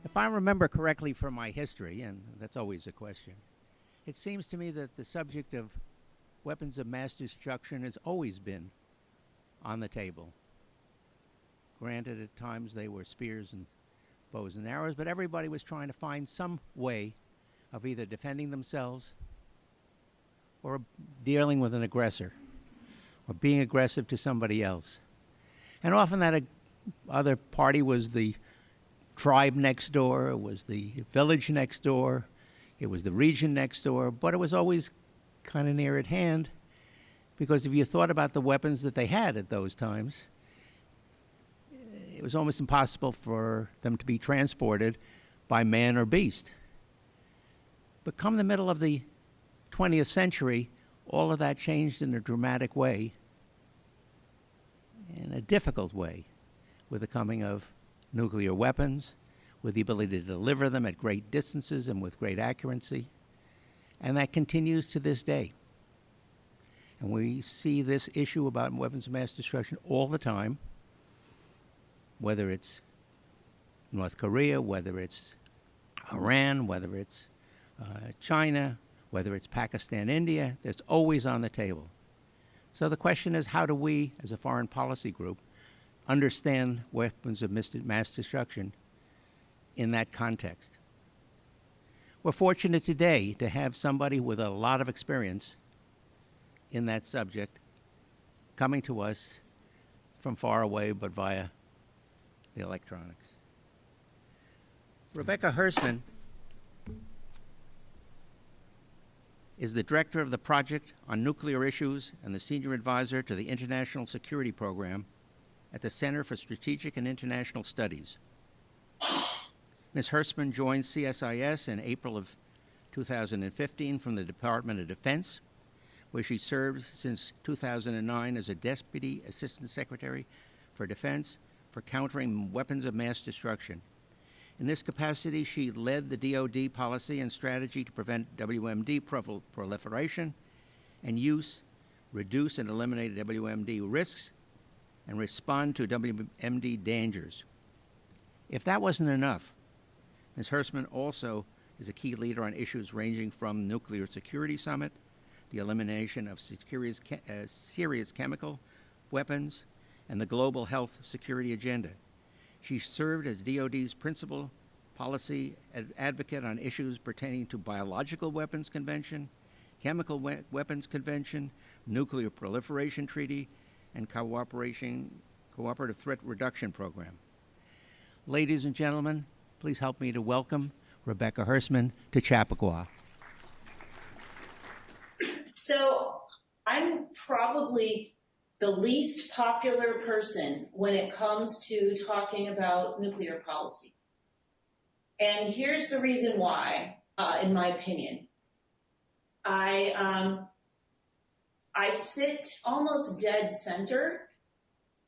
If I remember correctly from my history, and that's always a question, it seems to me that the subject of weapons of mass destruction has always been on the table. Granted, at times they were spears and bows and arrows, but everybody was trying to find some way of either defending themselves or dealing with an aggressor or being aggressive to somebody else. And often that other party was the tribe next door, it was the village next door, it was the region next door, but it was always kind of near at hand, because if you thought about the weapons that they had at those times, it was almost impossible for them to be transported by man or beast. But come the middle of the 20th century, all of that changed in a dramatic way, in a difficult way, with the coming of nuclear weapons, with the ability to deliver them at great distances and with great accuracy. And that continues to this day. And we see this issue about weapons of mass destruction all the time, whether it's North Korea, whether it's Iran, whether it's China, whether it's Pakistan, India, it's always on the table. So the question is, how do we, as a foreign policy group, understand weapons of mass destruction in that context? We're fortunate today to have somebody with a lot of experience in that subject coming to us from far away, but via the electronics. Rebecca Hersman is the director of the Project on Nuclear Issues and the senior advisor to the International Security Program at the Center for Strategic and International Studies. Ms. Hersman joined CSIS in April of 2015 from the Department of Defense, where she served since 2009 as a Deputy Assistant Secretary for Defense for countering weapons of mass destruction. In this capacity, she led the DoD policy and strategy to prevent WMD proliferation and use, reduce and eliminate WMD risks, and respond to WMD dangers. If that wasn't enough, Ms. Hersman also is a key leader on issues ranging from Nuclear Security Summit, the elimination of serious chemical weapons, and the Global Health Security Agenda. She served as DoD's principal policy advocate on issues pertaining to Biological Weapons Convention, Chemical Weapons Convention, Nuclear Proliferation Treaty, and Cooperative Threat Reduction Program. Ladies and gentlemen, please help me to welcome Rebecca Hersman to Chappaqua. So I'm probably the least popular person when it comes to talking about nuclear policy. And here's the reason why, in my opinion. I sit almost dead center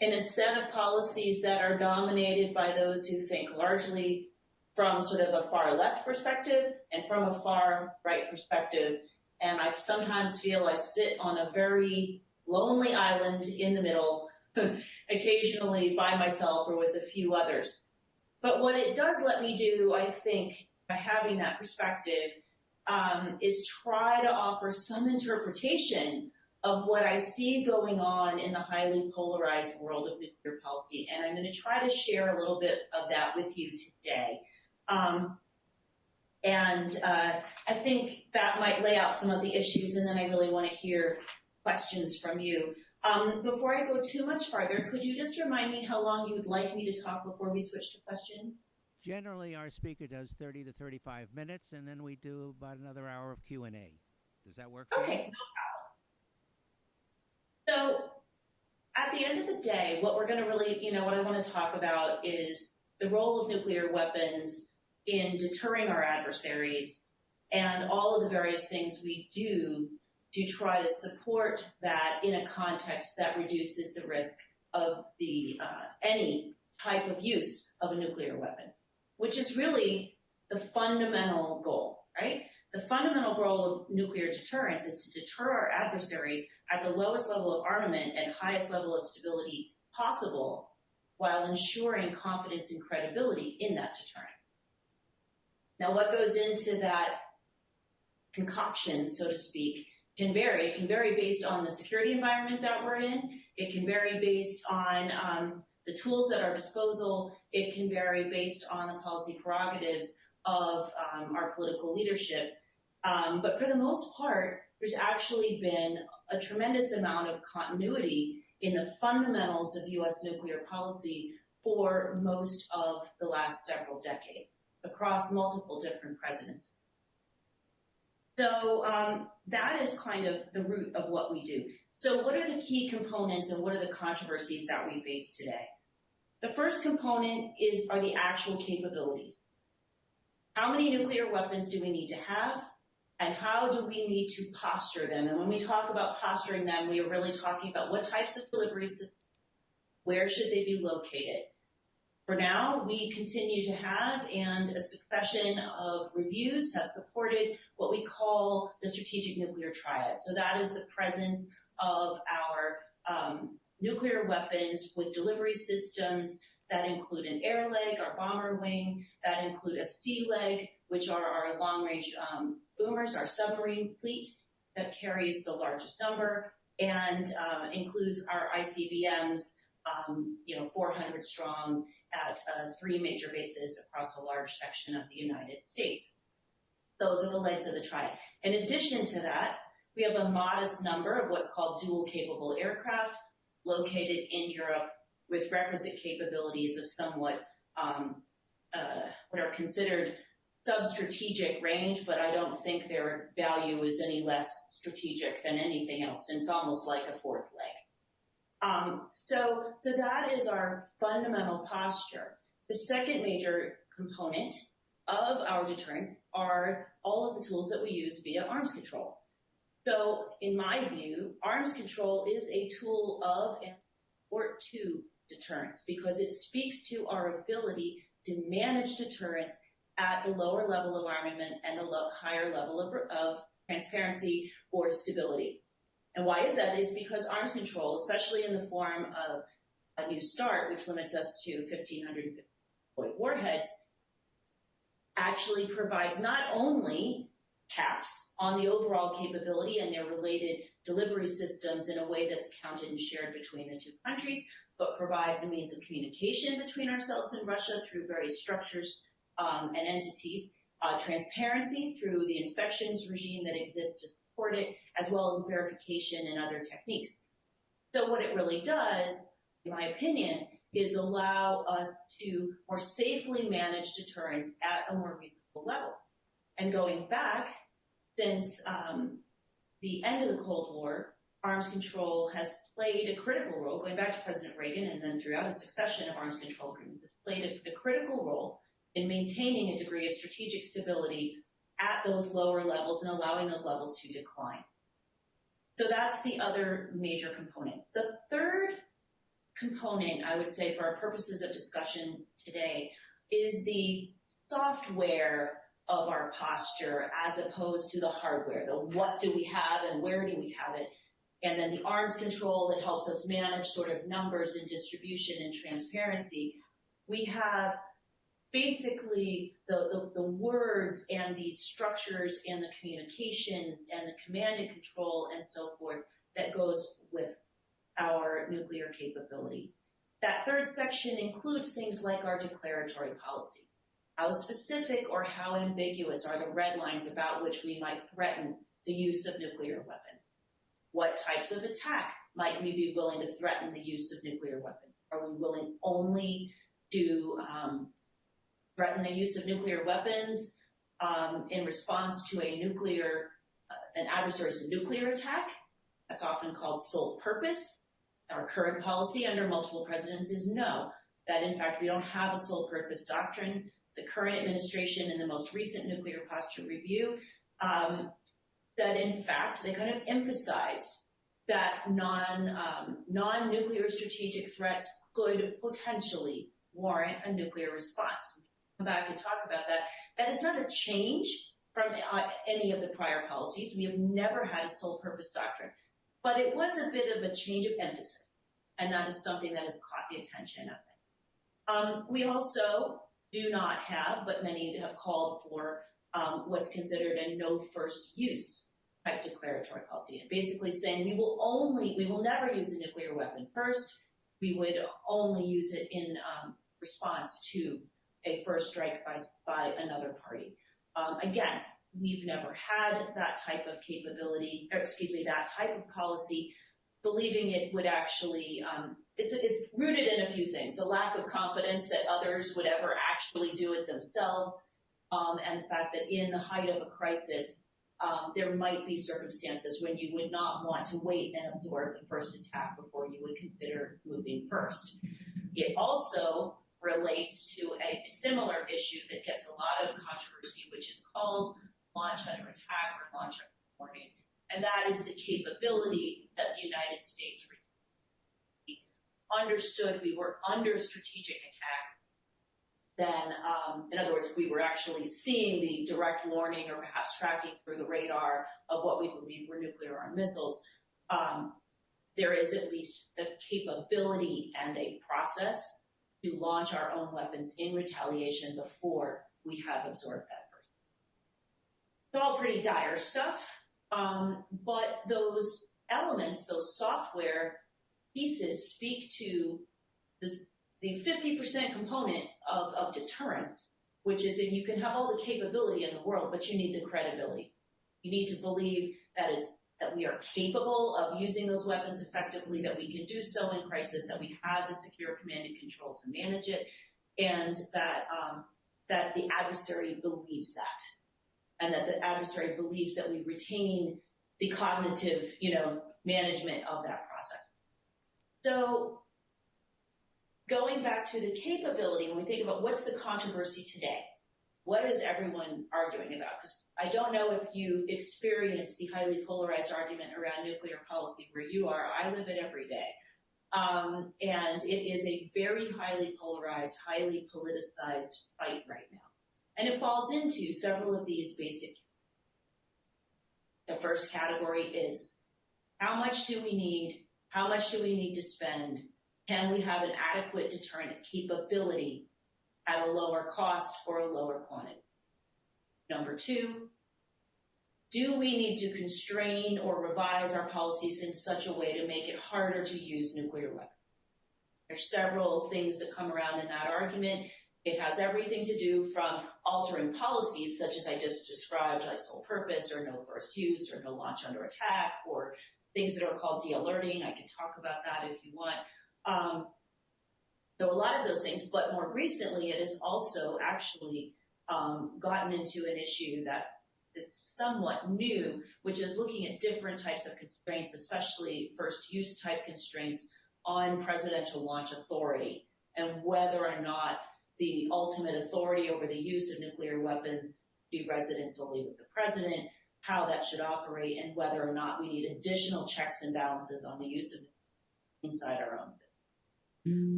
in a set of policies that are dominated by those who think largely from sort of a far left perspective and from a far right perspective. And I sometimes feel I sit on a very lonely island in the middle, occasionally by myself or with a few others. But what it does let me do, I think, by having that perspective, is try to offer some interpretation of what I see going on in the highly polarized world of nuclear policy. And I'm going to try to share a little bit of that with you today. I think that might lay out some of the issues, and then I really want to hear questions from you. Before I go too much farther, could you just remind me how long you would like me to talk before we switch to questions? Generally, our speaker does 30 to 35 minutes, and then we do about another hour of Q&A. Does that work for you? Okay, no problem. So at the end of the day, what we're going to really, what I want to talk about is the role of nuclear weapons in deterring our adversaries and all of the various things we do to try to support that in a context that reduces the risk of any type of use of a nuclear weapon, which is really the fundamental goal, right? The fundamental goal of nuclear deterrence is to deter our adversaries at the lowest level of armament and highest level of stability possible while ensuring confidence and credibility in that deterrent. Now, what goes into that concoction, so to speak, can vary. It can vary based on the security environment that we're in. It can vary based on the tools at our disposal. It can vary based on the policy prerogatives of our political leadership. But for the most part, there's actually been a tremendous amount of continuity in the fundamentals of U.S. nuclear policy for most of the last several decades across multiple different presidents. So that is kind of the root of what we do. So what are the key components and what are the controversies that we face today? The first component are the actual capabilities. How many nuclear weapons do we need to have? And how do we need to posture them? And when we talk about posturing them, we are really talking about what types of delivery systems, where should they be located? For now, we continue to have, and a succession of reviews have supported what we call the strategic nuclear triad. So that is the presence of our nuclear weapons with delivery systems that include an air leg, our bomber wing, that include a sea leg, which are our long-range boomers, our submarine fleet that carries the largest number, and includes our ICBMs, 400 strong at 3 major bases across a large section of the United States. Those are the legs of the triad. In addition to that, we have a modest number of what's called dual-capable aircraft located in Europe with requisite capabilities of somewhat what are considered sub-strategic range, but I don't think their value is any less strategic than anything else. It's almost like a fourth leg. So that is our fundamental posture. The second major component of our deterrence are all of the tools that we use via arms control. So in my view, arms control is a tool of and support to deterrence because it speaks to our ability to manage deterrence at the lower level of armament and the higher level of transparency or stability. And why is that? Is because arms control, especially in the form of a New START, which limits us to 1,550 warheads, actually provides not only caps on the overall capability and their related delivery systems in a way that's counted and shared between the two countries, but provides a means of communication between ourselves and Russia through various structures and entities, transparency through the inspections regime that exists to support it, as well as verification and other techniques. So what it really does, in my opinion, is allow us to more safely manage deterrence at a more reasonable level. And going back, since the end of the Cold War, arms control has played a critical role, going back to President Reagan and then throughout a succession of arms control agreements, has played a critical role in maintaining a degree of strategic stability at those lower levels and allowing those levels to decline. So that's the other major component. The third component, I would say, for our purposes of discussion today, is the software of our posture as opposed to the hardware, the what do we have and where do we have it, and then the arms control that helps us manage sort of numbers and distribution and transparency. We have basically the words and the structures and the communications and the command and control and so forth that goes with our nuclear capability. That third section includes things like our declaratory policy. How specific or how ambiguous are the red lines about which we might threaten the use of nuclear weapons? What types of attack might we be willing to threaten the use of nuclear weapons? Are we willing only to threaten the use of nuclear weapons in response to an adversary's nuclear attack? That's often called sole purpose. Our current policy under multiple presidents is no, that in fact we don't have a sole purpose doctrine. The current administration in the most recent nuclear posture review that in fact they kind of emphasized that non-nuclear strategic threats could potentially warrant a nuclear response. Come back and talk about that. That is not a change from any of the prior policies. We have never had a sole purpose doctrine, but it was a bit of a change of emphasis. and that is something that has caught the attention of it. We also do not have, but many have called for, what's considered a no first use type declaratory policy, basically saying we will never use a nuclear weapon first. We would only use it in response to a first strike by another party. Again, we've never had that type of capability, or excuse me, that type of policy. Believing it would actually, it's rooted in a few things: a lack of confidence that others would ever actually do it themselves, and the fact that in the height of a crisis, there might be circumstances when you would not want to wait and absorb the first attack before you would consider moving first. It also relates to a similar issue that gets a lot of controversy, which is called launch under attack or launch under warning. And that is the capability that the United States understood we were under strategic attack. Then, in other words, we were actually seeing the direct warning or perhaps tracking through the radar of what we believe were nuclear armed missiles. There is at least the capability and a process to launch our own weapons in retaliation before we have absorbed that first. It's all pretty dire stuff, but those elements, those software pieces, speak to the 50% component of deterrence, which is that you can have all the capability in the world, but you need the credibility. You need to believe that we are capable of using those weapons effectively, that we can do so in crisis, that we have the secure command and control to manage it, and that the adversary believes that, and that the adversary believes that we retain the cognitive, management of that process. So going back to the capability, when we think about what's the controversy today, what is everyone arguing about? Because I don't know if you experience the highly polarized argument around nuclear policy where you are. I live it every day. And it is a very highly polarized, highly politicized fight right now. And it falls into several of these basic. The first category is, how much do we need? How much do we need to spend? Can we have an adequate deterrent capability at a lower cost or a lower quantity? Number two, do we need to constrain or revise our policies in such a way to make it harder to use nuclear weapons? There's several things that come around in that argument. It has everything to do from altering policies, such as I just described, like sole purpose or no first use or no launch under attack, or things that are called de-alerting. I can talk about that if you want. So a lot of those things, but more recently it has also actually gotten into an issue that is somewhat new, which is looking at different types of constraints, especially first use type constraints on presidential launch authority, and whether or not the ultimate authority over the use of nuclear weapons be resident solely with the president, how that should operate, and whether or not we need additional checks and balances on the use of inside our own system.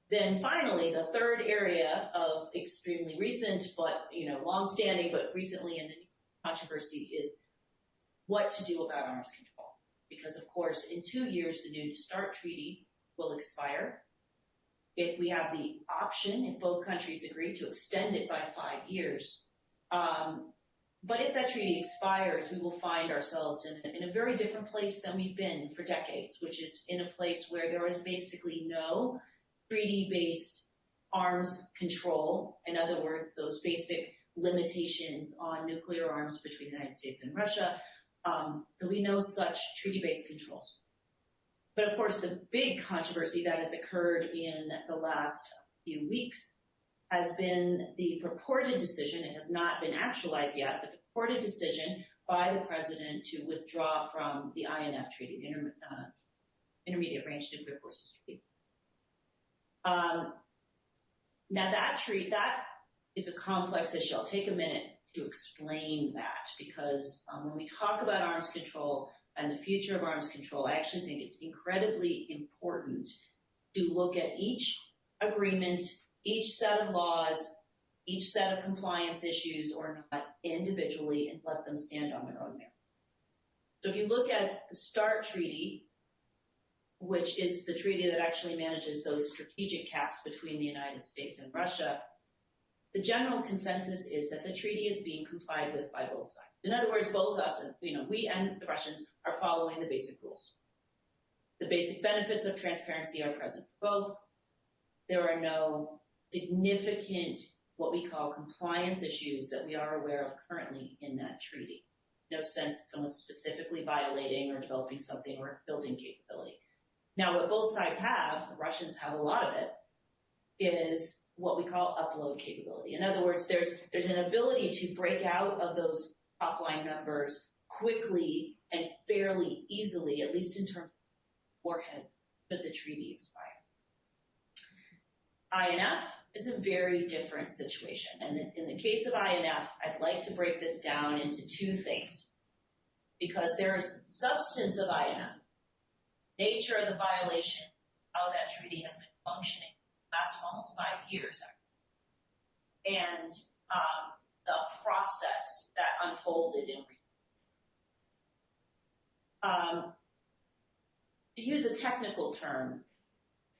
Then finally, the third area of extremely recent, but long-standing, but recently in the controversy is what to do about arms control. Because of course, in 2 years, the New START treaty will expire. We have the option, if both countries agree, to extend it by 5 years. But if that treaty expires, we will find ourselves in a very different place than we've been for decades, which is in a place where there is basically no treaty-based arms control. In other words, those basic limitations on nuclear arms between the United States and Russia, there'll be no such treaty-based controls. But of course, the big controversy that has occurred in the last few weeks has been the purported decision, it has not been actualized yet, but the purported decision by the president to withdraw from the INF Treaty, the Intermediate Range Nuclear Forces Treaty. Now that is a complex issue. I'll take a minute to explain that, because when we talk about arms control and the future of arms control, I actually think it's incredibly important to look at each agreement, each set of laws, each set of compliance issues or not individually, and let them stand on their own merit. So if you look at the START treaty, which is the treaty that actually manages those strategic caps between the United States and Russia, the general consensus is that the treaty is being complied with by both sides. In other words, both us, we and the Russians are following the basic rules. The basic benefits of transparency are present for both. There are no significant, what we call compliance issues that we are aware of currently in that treaty. No sense that someone's specifically violating or developing something or building capability. Now, what both sides have, the Russians have a lot of it, is what we call upload capability. In other words, there's an ability to break out of those top line numbers quickly and fairly easily, at least in terms of warheads, should the treaty expire. INF is a very different situation. And in the case of INF, I'd like to break this down into two things, because there is the substance of INF, nature of the violation, how that treaty has been functioning the last almost 5 years, and the process that unfolded in to use a technical term,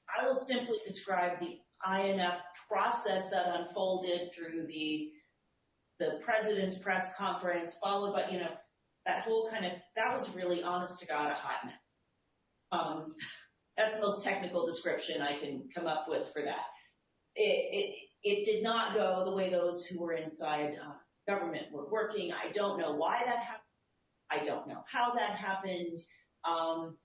I will simply describe the INF process that unfolded through the president's press conference, followed by, that whole that was really, honest to God, a hot mess. That's the most technical description I can come up with for that. It did not go the way those who were inside government were working. I don't know why that happened. I don't know how that happened. I'm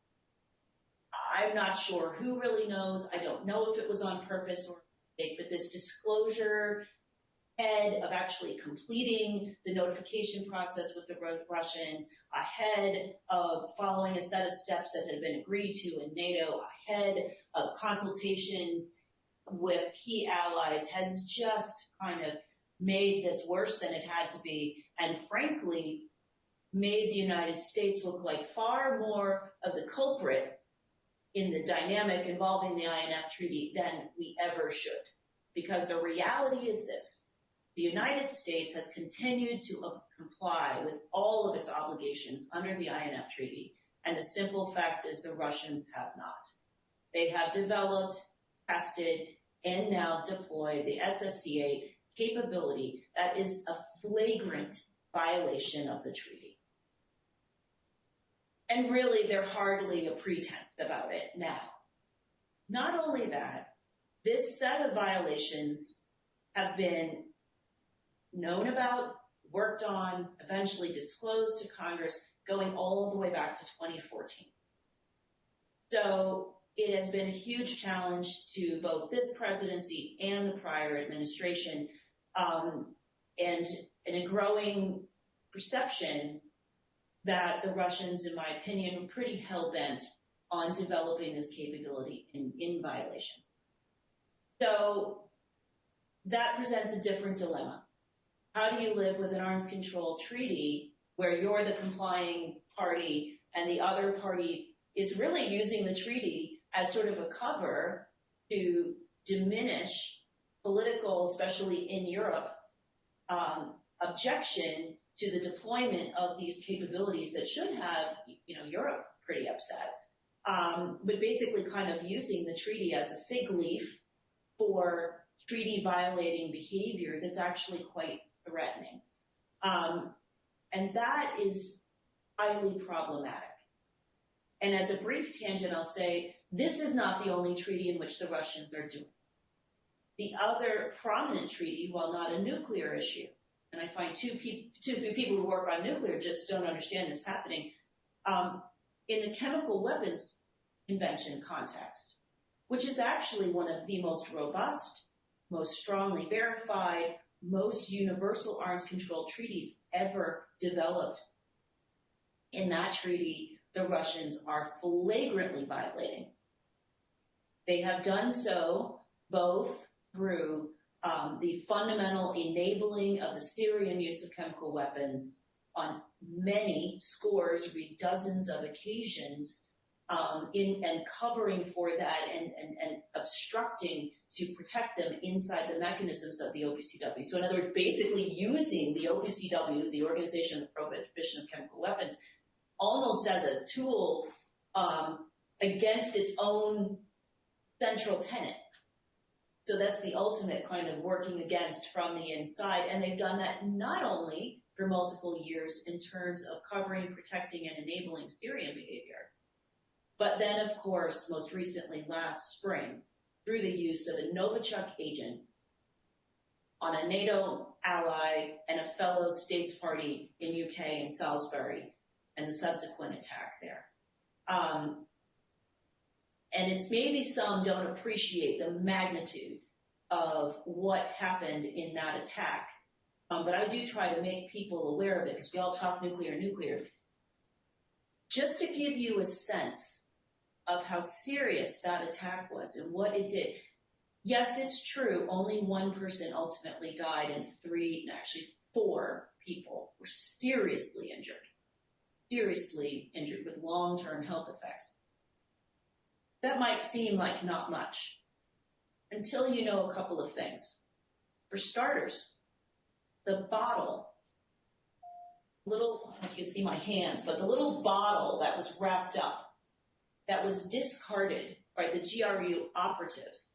not sure who really knows. I don't know if it was on purpose or mistake, but this disclosure ahead of actually completing the notification process with the Russians, ahead of following a set of steps that had been agreed to in NATO, ahead of consultations with key allies, has just kind of made this worse than it had to be, and frankly, made the United States look like far more of the culprit in the dynamic involving the INF Treaty than we ever should. Because the reality is this: the United States has continued to comply with all of its obligations under the INF Treaty, and the simple fact is the Russians have not. They have developed, tested, and now deployed the SSCA capability that is a flagrant violation of the treaty. And really, they're hardly a pretense about it now. Not only that, this set of violations have been known about, worked on, eventually disclosed to Congress, going all the way back to 2014. So it has been a huge challenge to both this presidency and the prior administration, and a growing perception that the Russians, in my opinion, were pretty hell-bent on developing this capability in violation. So that presents a different dilemma. How do you live with an arms control treaty where you're the complying party and the other party is really using the treaty as sort of a cover to diminish political, especially in Europe, objection to the deployment of these capabilities that should have, Europe pretty upset, but basically kind of using the treaty as a fig leaf for treaty violating behavior that's actually quite threatening. And that is highly problematic. And as a brief tangent, I'll say, this is not the only treaty in which the Russians are doing. The other prominent treaty, while not a nuclear issue, and I find too few people who work on nuclear just don't understand this happening, in the chemical weapons convention context, which is actually one of the most robust, most strongly verified, most universal arms control treaties ever developed. In that treaty, the Russians are flagrantly violating. They have done so both through the fundamental enabling of the Syrian use of chemical weapons on many scores, read dozens of occasions, and covering for that and obstructing to protect them inside the mechanisms of the OPCW. So in other words, basically using the OPCW, the Organization of Prohibition of Chemical Weapons, almost as a tool against its own central tenet. So that's the ultimate kind of working against from the inside. And they've done that not only for multiple years in terms of covering, protecting, and enabling Syrian behavior, but then, of course, most recently last spring, through the use of a Novichok agent on a NATO ally and a fellow states party in UK in Salisbury, and the subsequent attack there. And it's maybe some don't appreciate the magnitude of what happened in that attack. But I do try to make people aware of it because we all talk nuclear. Just to give you a sense of how serious that attack was and what it did. Yes, it's true. Only one person ultimately died and four people were seriously injured with long-term health effects. That might seem like not much until you know a couple of things. For starters, the bottle, I don't know if you can see my hands, but the little bottle that was wrapped up, that was discarded by the GRU operatives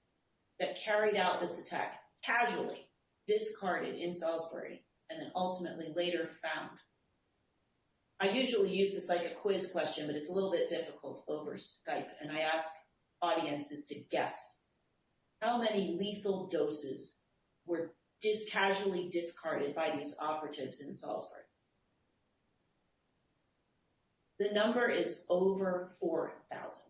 that carried out this attack, casually discarded in Salisbury, and then ultimately later found. I usually use this like a quiz question, but it's a little bit difficult over Skype, and I ask audiences to guess how many lethal doses were casually discarded by these operatives in Salisbury. The number is over 4,000.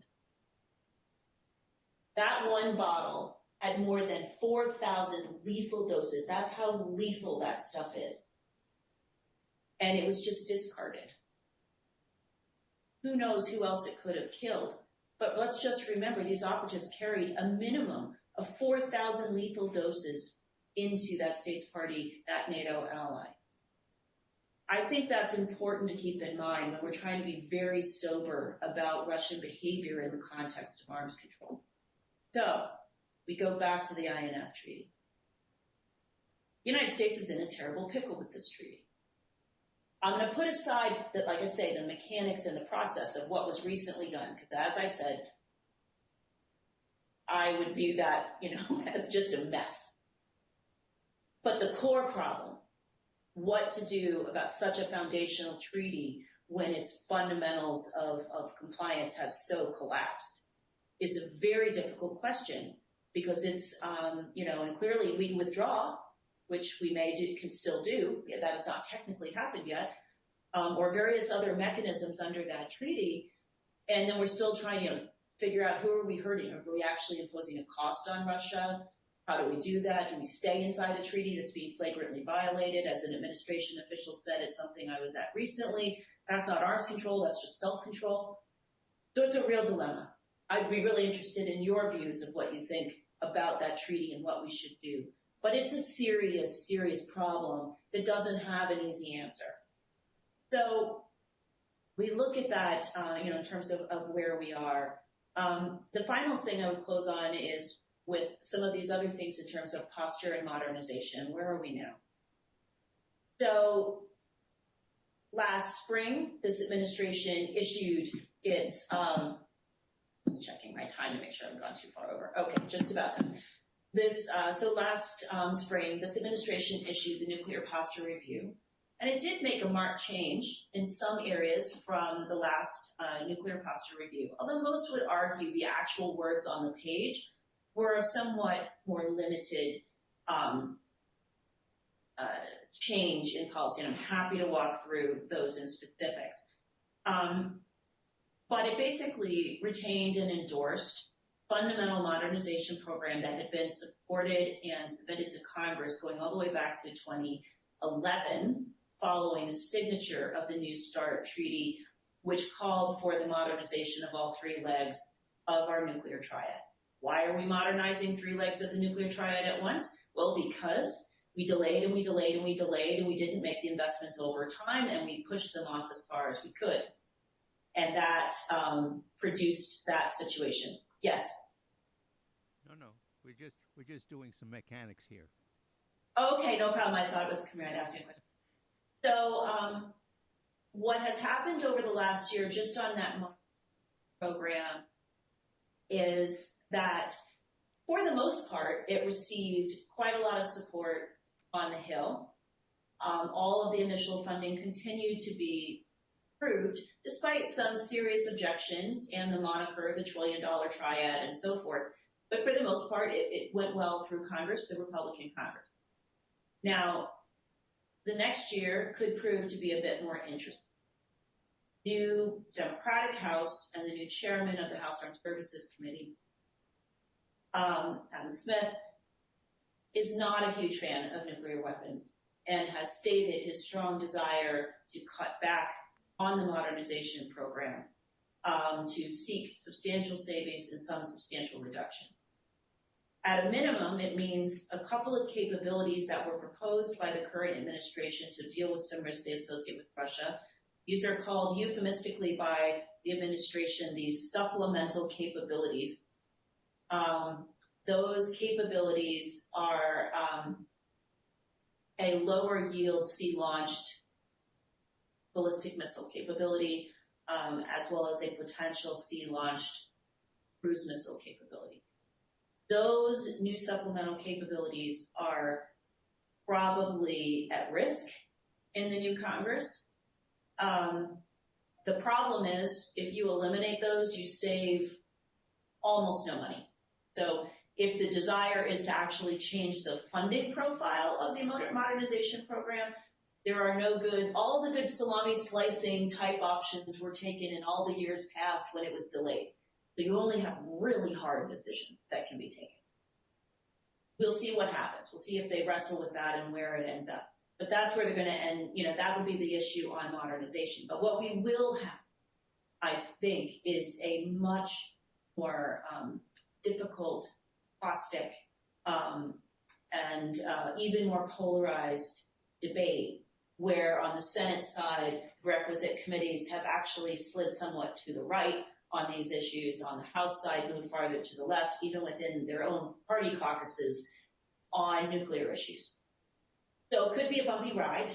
That one bottle had more than 4,000 lethal doses. That's how lethal that stuff is. And it was just discarded. Who knows who else it could have killed? But let's just remember these operatives carried a minimum of 4,000 lethal doses into that states party, that NATO ally. I think that's important to keep in mind when we're trying to be very sober about Russian behavior in the context of arms control. So we go back to the INF Treaty. The United States is in a terrible pickle with this treaty. I'm going to put aside, like I say, the mechanics and the process of what was recently done, because as I said, I would view that, as just a mess. But the core problem, what to do about such a foundational treaty when its fundamentals of compliance have so collapsed, is a very difficult question, because it's, and clearly we can withdraw, which we can still do. That has not technically happened yet, or various other mechanisms under that treaty. And then we're still trying to figure out who are we hurting? Are we actually imposing a cost on Russia? How do we do that? Do we stay inside a treaty that's being flagrantly violated? As an administration official said at something I was at recently, that's not arms control, that's just self-control. So it's a real dilemma. I'd be really interested in your views of what you think about that treaty and what we should do. But it's a serious, serious problem that doesn't have an easy answer. So we look at that, in terms of where we are. The final thing I would close on is with some of these other things in terms of posture and modernization. Where are we now? So last spring, this administration issued its, just checking my time to make sure I haven't gone too far over. Okay, just about done. So last spring, this administration issued the Nuclear Posture Review, and it did make a marked change in some areas from the last Nuclear Posture Review, although most would argue the actual words on the page were of somewhat more limited change in policy, and I'm happy to walk through those in specifics. But it basically retained and endorsed fundamental modernization program that had been supported and submitted to Congress going all the way back to 2011, following the signature of the New START Treaty, which called for the modernization of all three legs of our nuclear triad. Why are we modernizing three legs of the nuclear triad at once? Well, because we delayed and we delayed and we delayed and we didn't make the investments over time, and we pushed them off as far as we could. And that produced that situation. Yes? No. We're just doing some mechanics here. Okay, no problem. I thought it was coming. I'd ask you a question. So what has happened over the last year, just on that program, is that for the most part, it received quite a lot of support on the Hill. All of the initial funding continued to be approved, despite some serious objections and the moniker, the $1 trillion Triad, and so forth. But for the most part, it went well through Congress, the Republican Congress. Now, the next year could prove to be a bit more interesting. New Democratic House and the new chairman of the House Armed Services Committee, Adam Smith, is not a huge fan of nuclear weapons and has stated his strong desire to cut back on the modernization program, to seek substantial savings and some substantial reductions. At a minimum, it means a couple of capabilities that were proposed by the current administration to deal with some risks they associate with Russia. These are called euphemistically by the administration these supplemental capabilities. Those capabilities are a lower yield sea-launched ballistic missile capability, as well as a potential sea-launched cruise missile capability. Those new supplemental capabilities are probably at risk in the new Congress. The problem is, if you eliminate those, you save almost no money. So if the desire is to actually change the funding profile of the modernization program, there are no good, all the good salami slicing type options were taken in all the years past when it was delayed. So you only have really hard decisions that can be taken. We'll see what happens. We'll see if they wrestle with that and where it ends up. But that's where they're going to end. That would be the issue on modernization. But what we will have, I think, is a much more difficult, caustic, and even more polarized debate, where on the Senate side, requisite committees have actually slid somewhat to the right on these issues. On the House side, moved farther to the left, even within their own party caucuses on nuclear issues. So it could be a bumpy ride,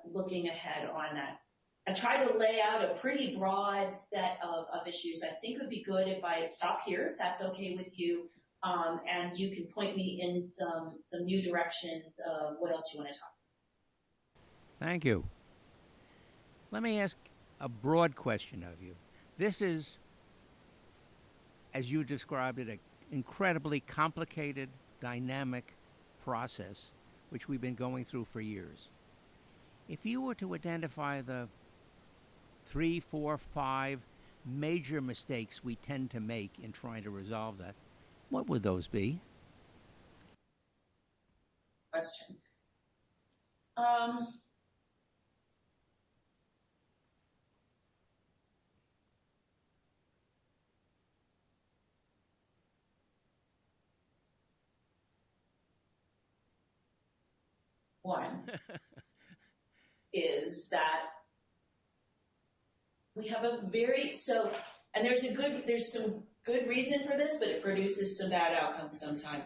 looking ahead on that. I tried to lay out a pretty broad set of issues. I think it would be good if I stop here, if that's okay with you, and you can point me in some new directions of what else you want to talk about. Thank you. Let me ask a broad question of you. This is, as you described it, an incredibly complicated, dynamic process which we've been going through for years. If you were to identify the 3, 4, 5 major mistakes we tend to make in trying to resolve that, what would those be? Question. One is that we have and there's some good reason for this, but it produces some bad outcomes sometimes.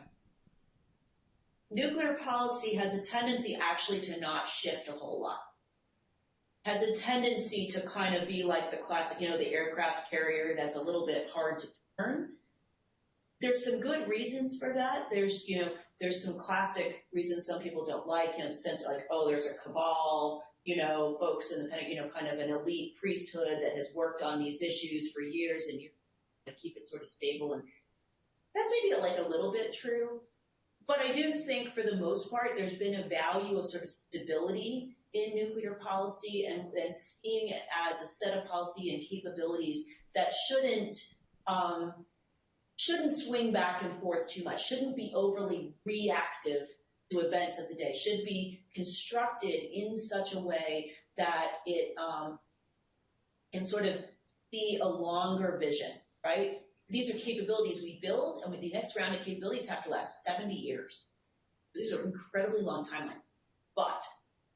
Nuclear policy has a tendency actually to not shift a whole lot. Has a tendency to kind of be like the classic, the aircraft carrier that's a little bit hard to turn. There's some good reasons for that. There's some classic reasons some people don't like, in the sense of like, oh, there's a cabal, folks in the kind of an elite priesthood that has worked on these issues for years and you keep it sort of stable. And that's maybe like a little bit true. But I do think for the most part, there's been a value of sort of stability in nuclear policy and seeing it as a set of policy and capabilities that shouldn't swing back and forth too much, shouldn't be overly reactive to events of the day, should be constructed in such a way that it can sort of see a longer vision, right? These are capabilities we build, and with the next round of capabilities have to last 70 years. These are incredibly long timelines. But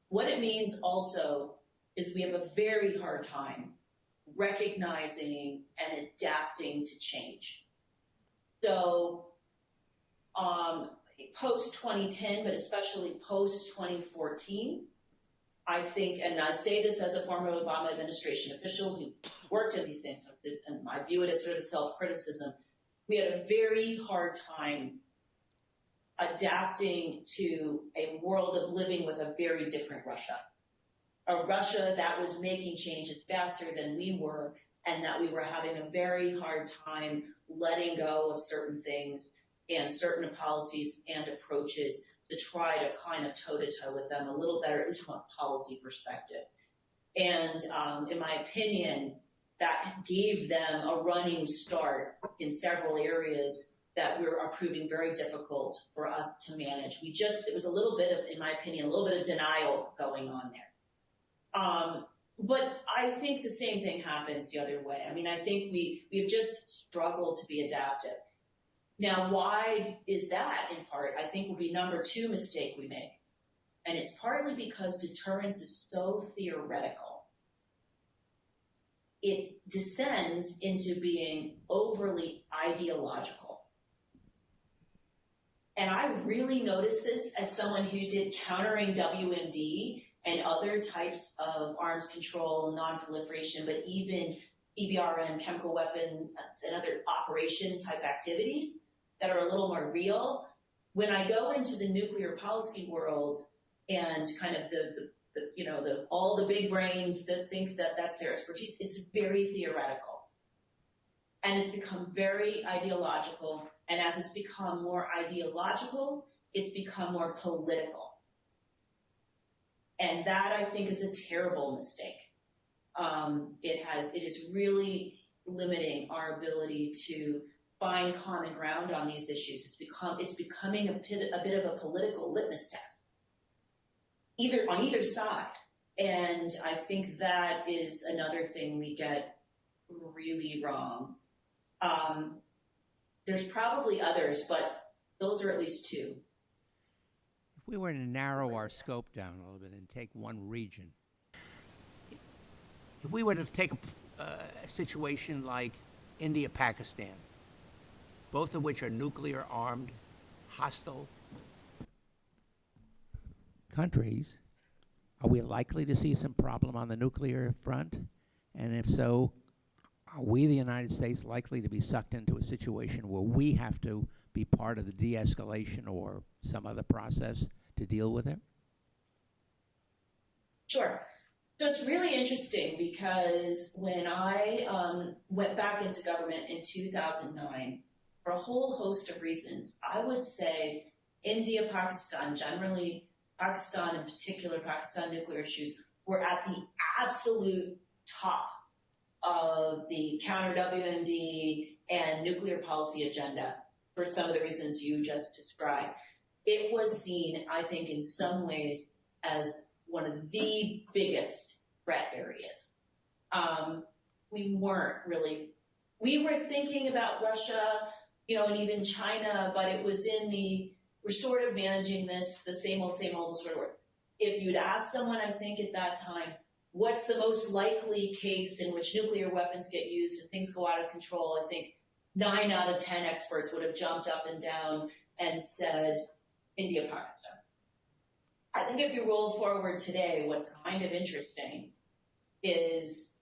what it means also is we have a very hard time recognizing and adapting to change. So post-2010, but especially post-2014, I think, and I say this as a former Obama administration official who worked in these things, and I view it as sort of self-criticism, we had a very hard time adapting to a world of living with a very different Russia. A Russia that was making changes faster than we were, and that we were having a very hard time letting go of certain things and certain policies and approaches to try to kind of toe-to-toe with them a little better, at least from a policy perspective. And in my opinion, that gave them a running start in several areas that are proving very difficult for us to manage. It was a little bit of, in my opinion, a little bit of denial going on there. But I think the same thing happens the other way. I mean, I think we've just struggled to be adaptive. Now, why is that in part? I think will be number two mistake we make. And it's partly because deterrence is so theoretical. It descends into being overly ideological. And I really noticed this as someone who did countering WMD and other types of arms control, non-proliferation, but even CBRN, chemical weapons, and other operation type activities that are a little more real. When I go into the nuclear policy world and kind of all the big brains that think that that's their expertise, it's very theoretical. And it's become very ideological. And as it's become more ideological, it's become more political. And that, I think, is a terrible mistake. It is really limiting our ability to find common ground on these issues. It's becoming a bit of a political litmus test, on either side. And I think that is another thing we get really wrong. There's probably others, but those are at least two. If we were to narrow our scope down a little bit and take one region, if we were to take a situation like India, Pakistan, both of which are nuclear armed, hostile countries, are we likely to see some problem on the nuclear front? And if so, are we, the United States, likely to be sucked into a situation where we have to be part of the de-escalation or some other process to deal with it? Sure. So it's really interesting because when I went back into government in 2009, for a whole host of reasons, I would say India, Pakistan, generally Pakistan in particular, Pakistan nuclear issues, were at the absolute top of the counter WMD and nuclear policy agenda for some of the reasons you just described. It was seen, I think, in some ways as one of the biggest threat areas. We were thinking about Russia, and even China, but it was we're sort of managing this, the same old sort of work. If you'd asked someone, I think at that time, what's the most likely case in which nuclear weapons get used and things go out of control, I think 9 out of 10 experts would have jumped up and down and said India, Pakistan. I think if you roll forward today, what's kind of interesting is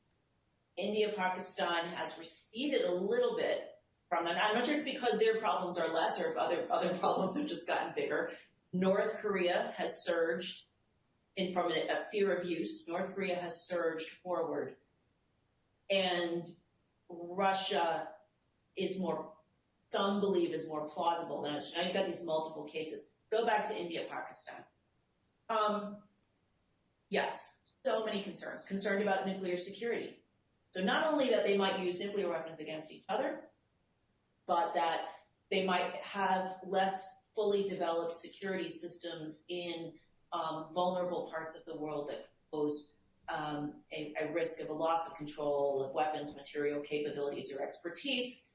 India, Pakistan has receded a little bit from them. I'm not sure it's because their problems are less or if other problems have just gotten bigger. North Korea has surged from a fear of use. North Korea has surged forward. And Russia some believe is more plausible than others. Now you've got these multiple cases. Go back to India, Pakistan. Yes, so many concerns. Concerned about nuclear security. So not only that they might use nuclear weapons against each other, but that they might have less fully developed security systems in vulnerable parts of the world that pose a risk of a loss of control of weapons, material capabilities, or expertise,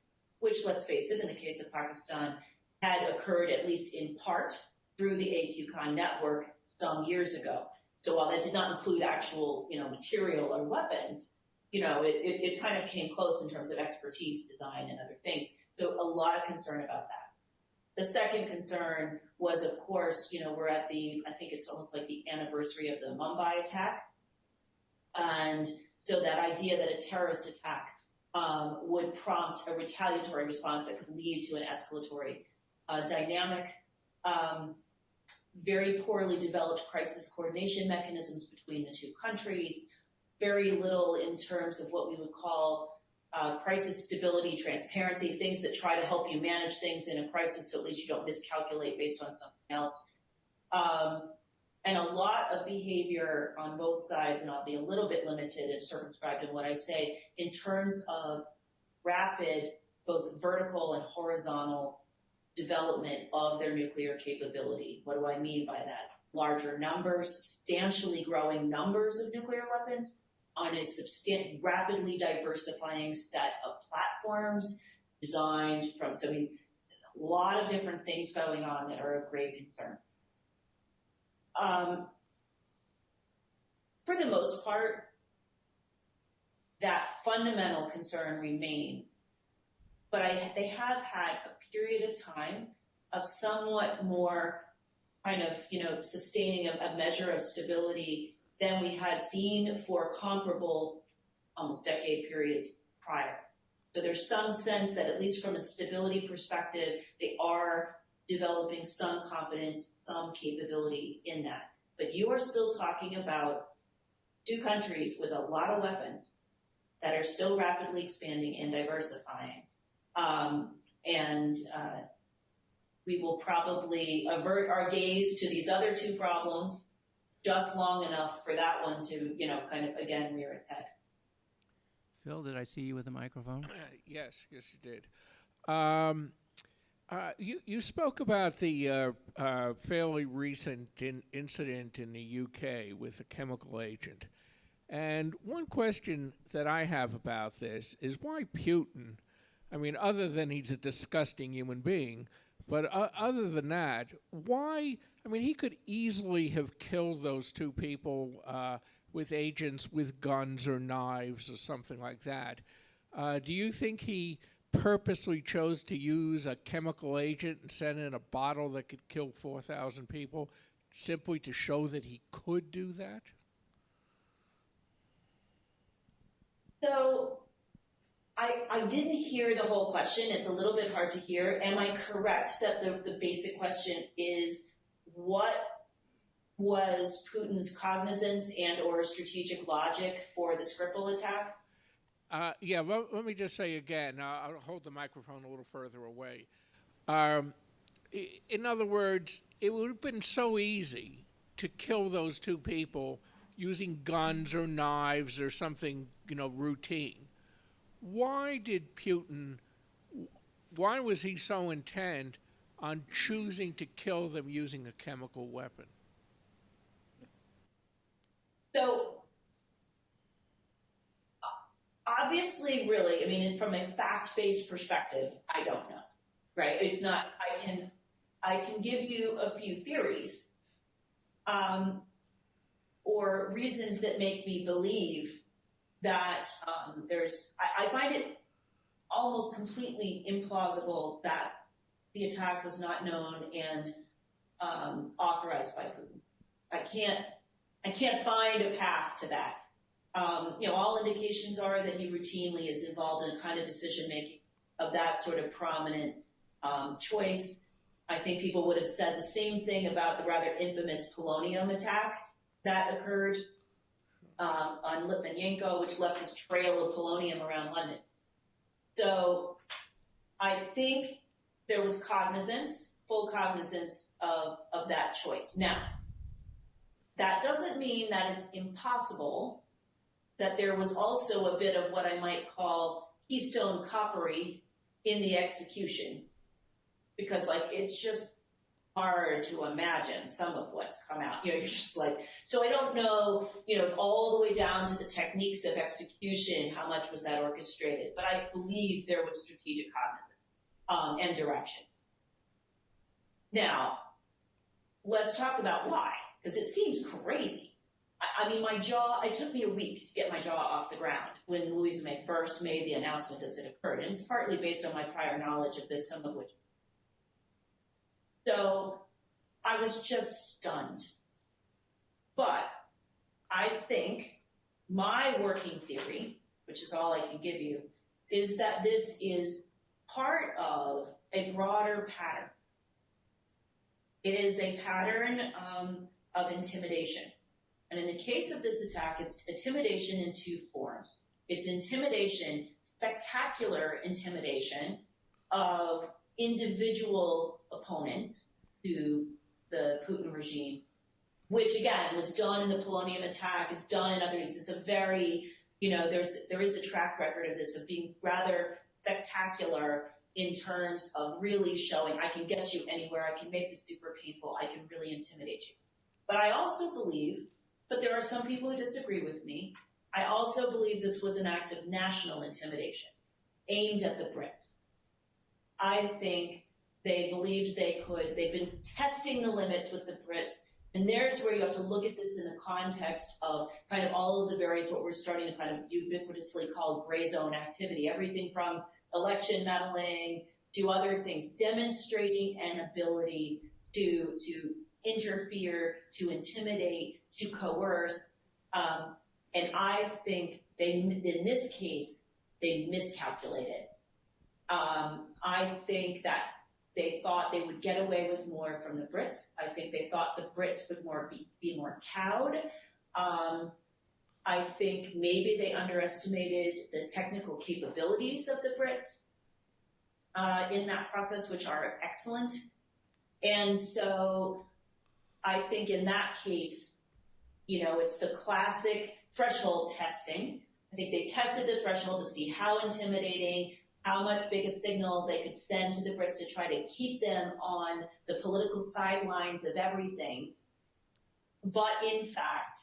which, let's face it, in the case of Pakistan, had occurred at least in part through the AQCON network some years ago. So while that did not include actual, material or weapons, it kind of came close in terms of expertise, design, and other things. So a lot of concern about that. The second concern was, of course, we're at I think it's almost like the anniversary of the Mumbai attack. And so that idea that a terrorist attack would prompt a retaliatory response that could lead to an escalatory dynamic. Very poorly developed crisis coordination mechanisms between the two countries, very little in terms of what we would call crisis stability, transparency, things that try to help you manage things in a crisis so at least you don't miscalculate based on something else. And a lot of behavior on both sides, and I'll be a little bit limited and circumscribed in what I say, in terms of rapid, both vertical and horizontal development of their nuclear capability. What do I mean by that? Larger numbers, substantially growing numbers of nuclear weapons on a rapidly diversifying set of platforms designed from, so I mean, a lot of different things going on that are of great concern. For the most part, that fundamental concern remains, but they have had a period of time of somewhat more kind of, sustaining a measure of stability than we had seen for comparable almost decade periods prior. So there's some sense that at least from a stability perspective, they are developing some confidence, some capability in that. But you are still talking about two countries with a lot of weapons that are still rapidly expanding and diversifying. We will probably avert our gaze to these other two problems just long enough for that one to, kind of, again, rear its head. Phil, did I see you with a microphone? Yes, you did. You spoke about the fairly recent incident in the UK with a chemical agent. And one question that I have about this is why Putin, I mean, other than he's a disgusting human being, but other than that, why, I mean, he could easily have killed those two people with agents with guns or knives or something like that. Do you think he purposely chose to use a chemical agent and send in a bottle that could kill 4,000 people simply to show that he could do that? So I didn't hear the whole question. It's a little bit hard to hear. Am I correct that the basic question is what was Putin's cognizance and or strategic logic for the Skripal attack? Yeah, let me just say again, I'll hold the microphone a little further away. In other words, it would have been so easy to kill those two people using guns or knives or something, routine. Why was he so intent on choosing to kill them using a chemical weapon? So, obviously, really, I mean, from a fact-based perspective, I don't know, right? It's not, I can give you a few theories, or reasons that make me believe that I find it almost completely implausible that the attack was not known and authorized by Putin. I can't find a path to that. All indications are that he routinely is involved in a kind of decision-making of that sort of prominent choice. I think people would have said the same thing about the rather infamous polonium attack that occurred on Litvinenko, which left this trail of polonium around London. So I think there was full cognizance of that choice. Now, that doesn't mean that it's impossible that there was also a bit of what I might call keystone coppery in the execution, because it's just hard to imagine some of what's come out. You're just like, so I don't know, all the way down to the techniques of execution, how much was that orchestrated, but I believe there was strategic cognizance and direction. Now, let's talk about why, because it seems crazy. I mean, it took me a week to get my jaw off the ground when Louisa May first made the announcement that it occurred. And it's partly based on my prior knowledge of this, some of which. So I was just stunned. But I think my working theory, which is all I can give you, is that this is part of a broader pattern. It is a pattern of intimidation. And in the case of this attack, it's intimidation in two forms. It's intimidation, spectacular intimidation of individual opponents to the Putin regime, which again was done in the Polonium attack, is done in other things. It's a very, there is a track record of this, of being rather spectacular in terms of really showing I can get you anywhere, I can make this super painful, I can really intimidate you. But I also believe, but there are some people who disagree with me, I also believe this was an act of national intimidation aimed at the Brits. I think they believed they could, they've been testing the limits with the Brits, and there's where you have to look at this in the context of kind of all of the various, what we're starting to kind of ubiquitously call gray zone activity, everything from election meddling to other things, demonstrating an ability to interfere, to intimidate, to coerce. And I think in this case, they miscalculated. I think that they thought they would get away with more from the Brits. I think they thought the Brits would be more cowed. I think maybe they underestimated the technical capabilities of the Brits in that process, which are excellent. And so I think in that case, it's the classic threshold testing. I think they tested the threshold to see how intimidating, how much big a signal they could send to the Brits to try to keep them on the political sidelines of everything. But in fact,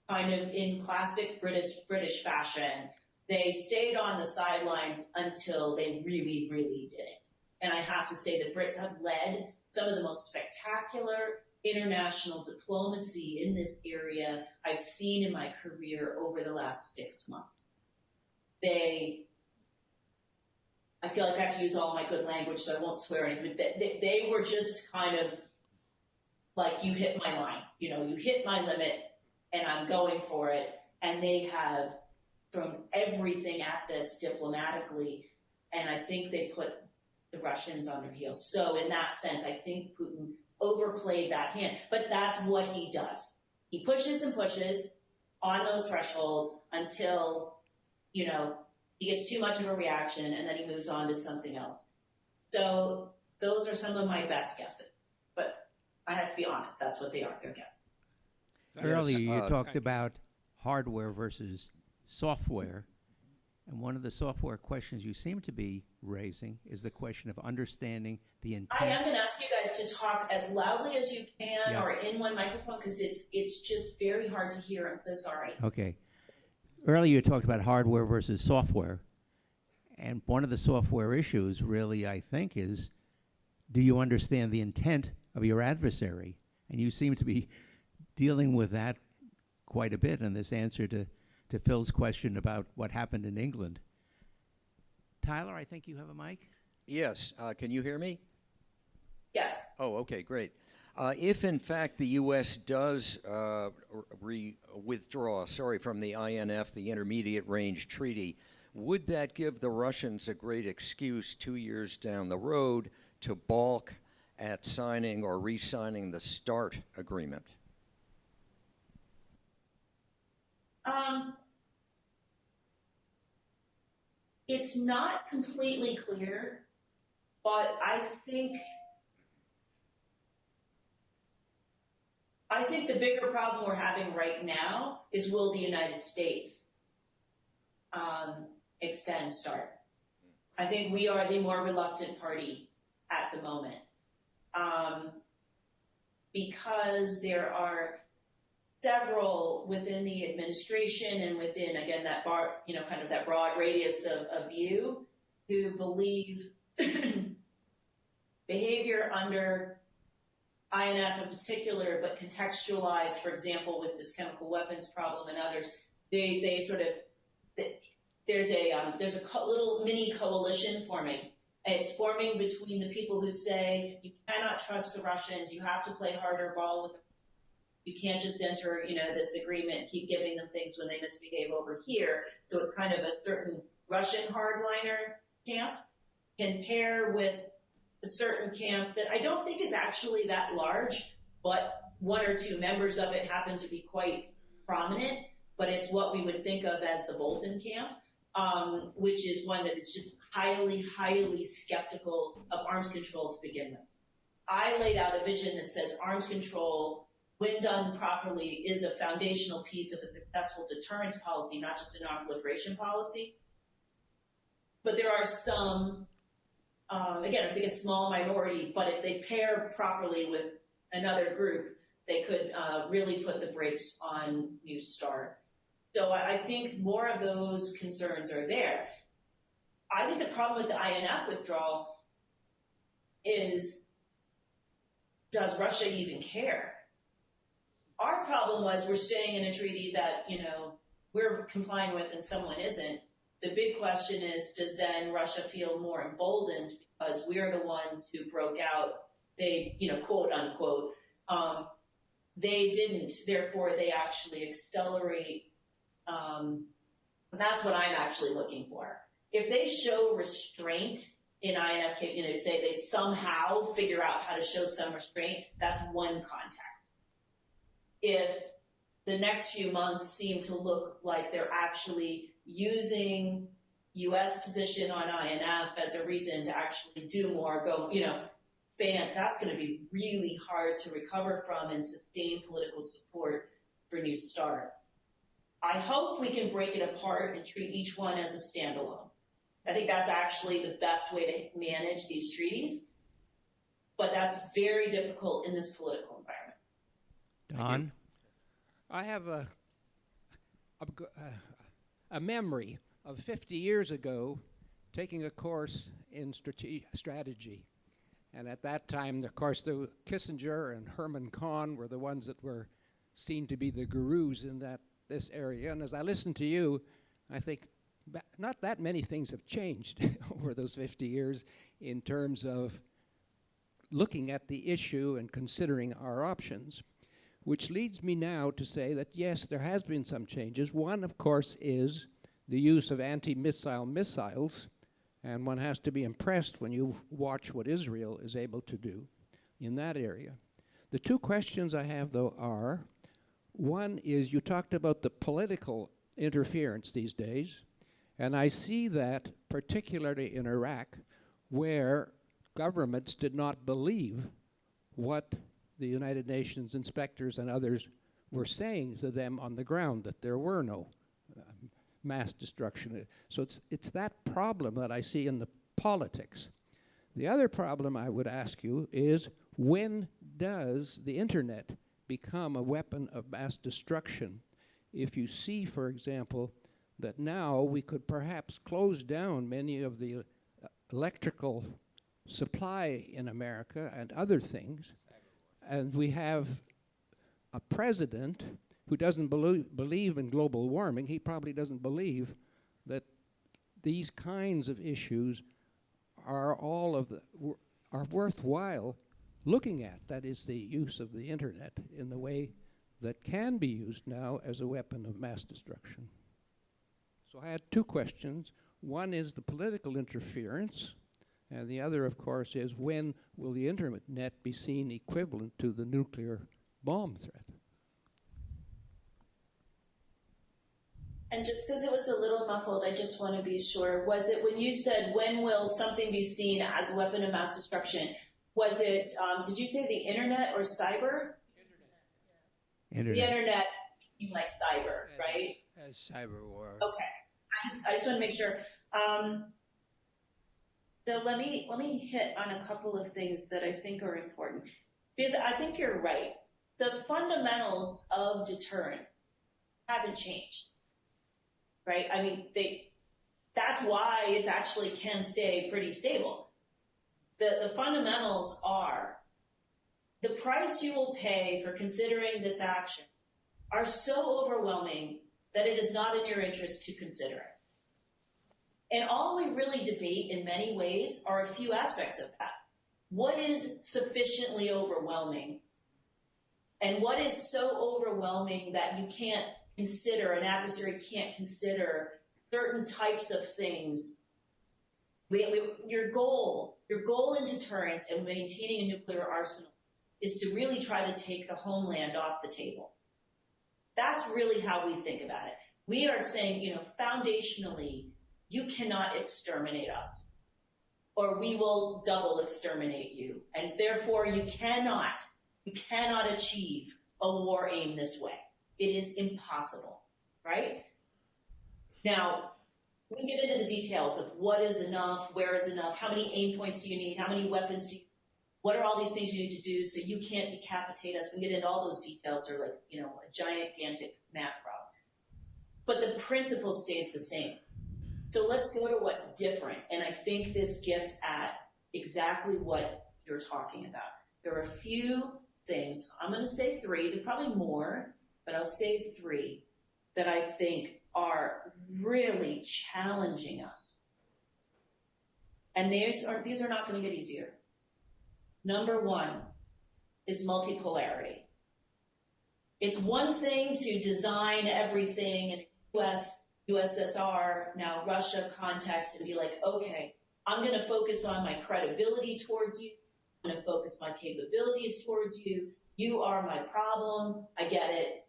kind of in classic British fashion, they stayed on the sidelines until they really, really didn't. And I have to say the Brits have led some of the most spectacular international diplomacy in this area I've seen in my career over the last 6 months. I feel like I have to use all my good language, so I won't swear anything, but they were just kind of like, you hit my line, you hit my limit, and I'm going for it. And they have thrown everything at this diplomatically, and I think they put the Russians on their heels. So in that sense, I think Putin overplayed that hand. But that's what he does. He pushes and pushes on those thresholds until, he gets too much of a reaction, and then he moves on to something else. So those are some of my best guesses. But I have to be honest, that's what they are, they're guesses. Earlier, you talked about hardware versus software. And one of the software questions you seem to be raising is the question of understanding the intent. I am going to ask you guys to talk as loudly as you can or in one microphone, because it's just very hard to hear. I'm so sorry. Okay. Earlier, you talked about hardware versus software. And one of the software issues really, I think, is do you understand the intent of your adversary? And you seem to be dealing with that quite a bit in this answer to Phil's question about what happened in England. Tyler, I think you have a mic? Yes. Can you hear me? Yes. Oh, okay, great. If, in fact, the U.S. does withdraw from the INF, the Intermediate Range Treaty, would that give the Russians a great excuse 2 years down the road to balk at signing or re-signing the START agreement? It's not completely clear, but I think the bigger problem we're having right now is, will the United States extend START? I think we are the more reluctant party at the moment, because there are several within the administration and within, again, that kind of that broad radius of view, who believe behavior under INF in particular, but contextualized, for example, with this chemical weapons problem and others, they sort of, there's a little mini coalition forming. And it's forming between the people who say you cannot trust the Russians, you have to play harder ball with them. You can't just enter, this agreement and keep giving them things when they misbehave over here. So it's kind of a certain Russian hardliner camp can pair with a certain camp that I don't think is actually that large, but one or two members of it happen to be quite prominent, but it's what we would think of as the Bolton Camp, which is one that is just highly, highly skeptical of arms control to begin with. I laid out a vision that says arms control, when done properly, is a foundational piece of a successful deterrence policy, not just a non-proliferation policy. But there are some, again, I think a small minority, but if they pair properly with another group, they could really put the brakes on New START. So I think more of those concerns are there. I think the problem with the INF withdrawal is, does Russia even care? Our problem was we're staying in a treaty that, we're complying with and someone isn't. The big question is, does then Russia feel more emboldened because we're the ones who broke out? They, quote unquote, they didn't, therefore they actually accelerate. That's what I'm actually looking for. If they show restraint in INF, say they somehow figure out how to show some restraint, that's one context. If the next few months seem to look like they're actually using U.S. position on INF as a reason to actually do more, ban, that's going to be really hard to recover from and sustain political support for New START. I hope we can break it apart and treat each one as a standalone. I think that's actually the best way to manage these treaties, but that's very difficult in this political environment. Don? I have a memory of 50 years ago taking a course in strategy. And at that time, of course, Kissinger and Herman Kahn were the ones that were seen to be the gurus in this area. And as I listen to you, I think not that many things have changed over those 50 years in terms of looking at the issue and considering our options, which leads me now to say that, yes, there has been some changes. One, of course, is the use of anti-missile missiles, and one has to be impressed when you watch what Israel is able to do in that area. The two questions I have, though, are, one is you talked about the political interference these days, and I see that particularly in Iraq, where governments did not believe what the United Nations inspectors and others were saying to them on the ground, that there were no mass destruction. So it's that problem that I see in the politics. The other problem I would ask you is, when does the internet become a weapon of mass destruction? If you see, for example, that now we could perhaps close down many of the electrical supply in America and other things, and we have a president who doesn't believe in global warming. He probably doesn't believe that these kinds of issues are are worthwhile looking at. That is the use of the internet in the way that can be used now as a weapon of mass destruction. So I had two questions. One is the political interference, and the other, of course, is when will the internet be seen equivalent to the nuclear bomb threat? And just because it was a little muffled, I just want to be sure, was it when you said, when will something be seen as a weapon of mass destruction, was it, did you say the internet or cyber? Internet. The internet, like cyber, right? As cyber war. Okay, I just want to make sure. So let me hit on a couple of things that I think are important, because I think you're right. The fundamentals of deterrence haven't changed, right? I mean, that's why it's actually can stay pretty stable. The fundamentals are the price you will pay for considering this action are so overwhelming that it is not in your interest to consider it. And all we really debate in many ways are a few aspects of that. What is sufficiently overwhelming? And what is so overwhelming that you can't consider, an adversary can't consider certain types of things. Your goal in deterrence and maintaining a nuclear arsenal is to really try to take the homeland off the table. That's really how we think about it. We are saying, foundationally, you cannot exterminate us, or we will double exterminate you. And therefore, you cannot achieve a war aimed this way. It is impossible, right? Now, we get into the details of what is enough, where is enough, how many aim points do you need, how many weapons do you need, what are all these things you need to do so you can't decapitate us. We get into all those details. They're like, a gigantic math problem. But the principle stays the same. So let's go to what's different. And I think this gets at exactly what you're talking about. There are a few things, I'm going to say three, there's probably more, but I'll say three that I think are really challenging us. And these are not going to get easier. Number one is multipolarity. It's one thing to design everything in USSR, now Russia context, and be like, okay, I'm going to focus on my credibility towards you. I'm going to focus my capabilities towards you. You are my problem. I get it,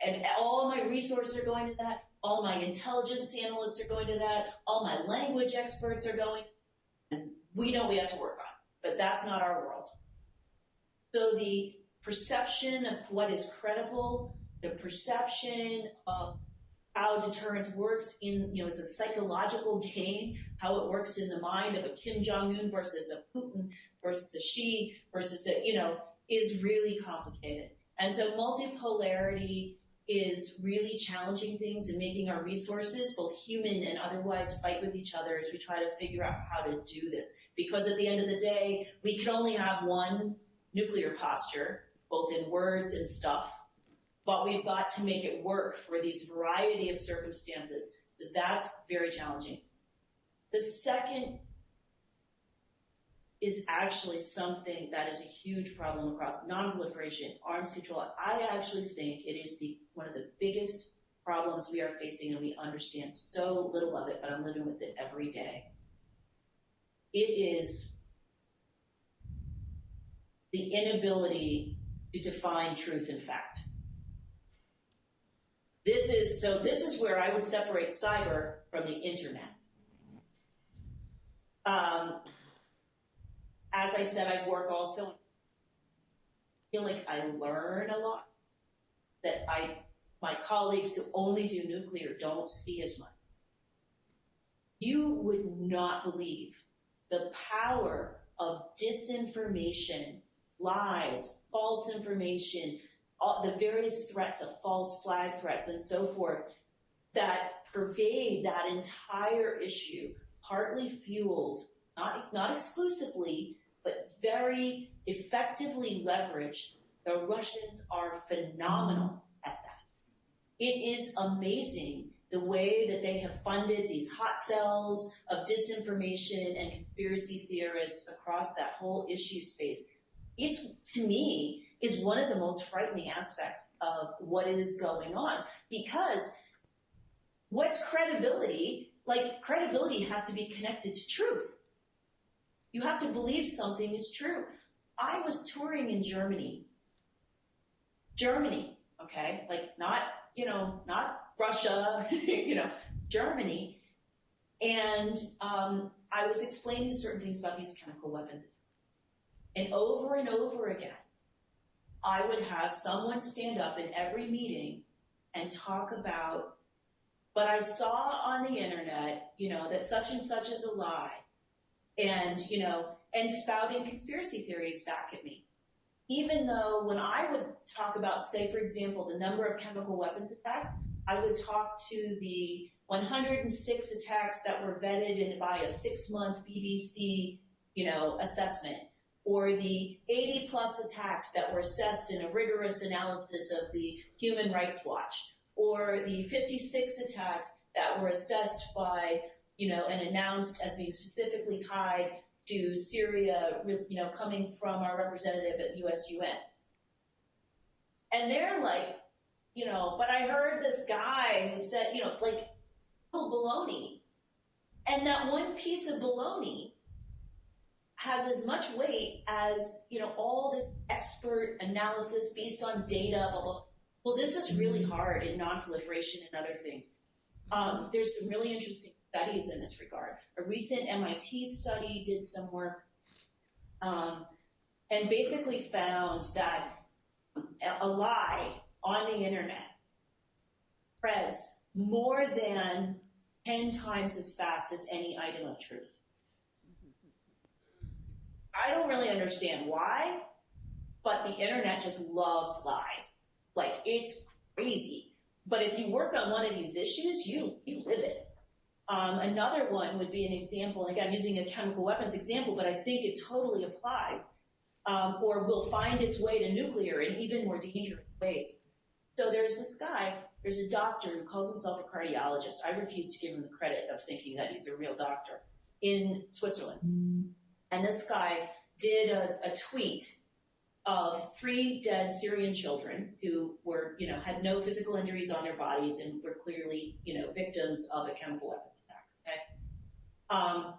and all my resources are going to that. All my intelligence analysts are going to that. All my language experts are going. And we know we have to work on it, but that's not our world. So the perception of what is credible, the perception of how deterrence works as a psychological game, how it works in the mind of a Kim Jong-un versus a Putin versus a Xi versus is really complicated. And so multipolarity is really challenging things and making our resources, both human and otherwise, fight with each other as we try to figure out how to do this. Because at the end of the day, we can only have one nuclear posture, both in words and stuff, but we've got to make it work for these variety of circumstances. So that's very challenging. The second is actually something that is a huge problem across non-proliferation, arms control. I actually think it is one of the biggest problems we are facing, and we understand so little of it, but I'm living with it every day. It is the inability to define truth and fact. This is where I would separate cyber from the internet. As I said, I work also. I feel like I learn a lot that my colleagues who only do nuclear don't see as much. You would not believe the power of disinformation, lies, false information, the various threats of false flag threats and so forth that pervade that entire issue, partly fueled, not exclusively, but very effectively leveraged. The Russians are phenomenal at that. It is amazing the way that they have funded these hot cells of disinformation and conspiracy theorists across that whole issue space. It's, to me, is one of the most frightening aspects of what is going on, because what's credibility? Like, credibility has to be connected to truth. You have to believe something is true. I was touring in Germany, okay? Like, not Russia, Germany. And I was explaining certain things about these chemical weapons. And over again, I would have someone stand up in every meeting and talk about, but I saw on the internet, that such and such is a lie. And spouting conspiracy theories back at me. Even though when I would talk about, say, for example, the number of chemical weapons attacks, I would talk to the 106 attacks that were vetted by a 6-month BBC, assessment, or the 80-plus attacks that were assessed in a rigorous analysis of the Human Rights Watch, or the 56 attacks that were assessed by and announced as being specifically tied to Syria, coming from our representative at US-UN. And they're like, but I heard this guy who said, baloney. And that one piece of baloney has as much weight as, all this expert analysis based on data, blah, blah. Well, this is really hard in non-proliferation and other things. There's some really interesting studies in this regard. A recent MIT study did some work and basically found that a lie on the internet spreads more than 10 times as fast as any item of truth. I don't really understand why, but the internet just loves lies. Like, it's crazy. But if you work on one of these issues, you live it. Another one would be an example, again, I'm using a chemical weapons example, but I think it totally applies, or will find its way to nuclear in even more dangerous ways. So there's this guy, there's a doctor who calls himself a cardiologist. I refuse to give him the credit of thinking that he's a real doctor, in Switzerland. And this guy did a tweet of 3 dead Syrian children who were, had no physical injuries on their bodies and were clearly, victims of a chemical weapons attack, okay?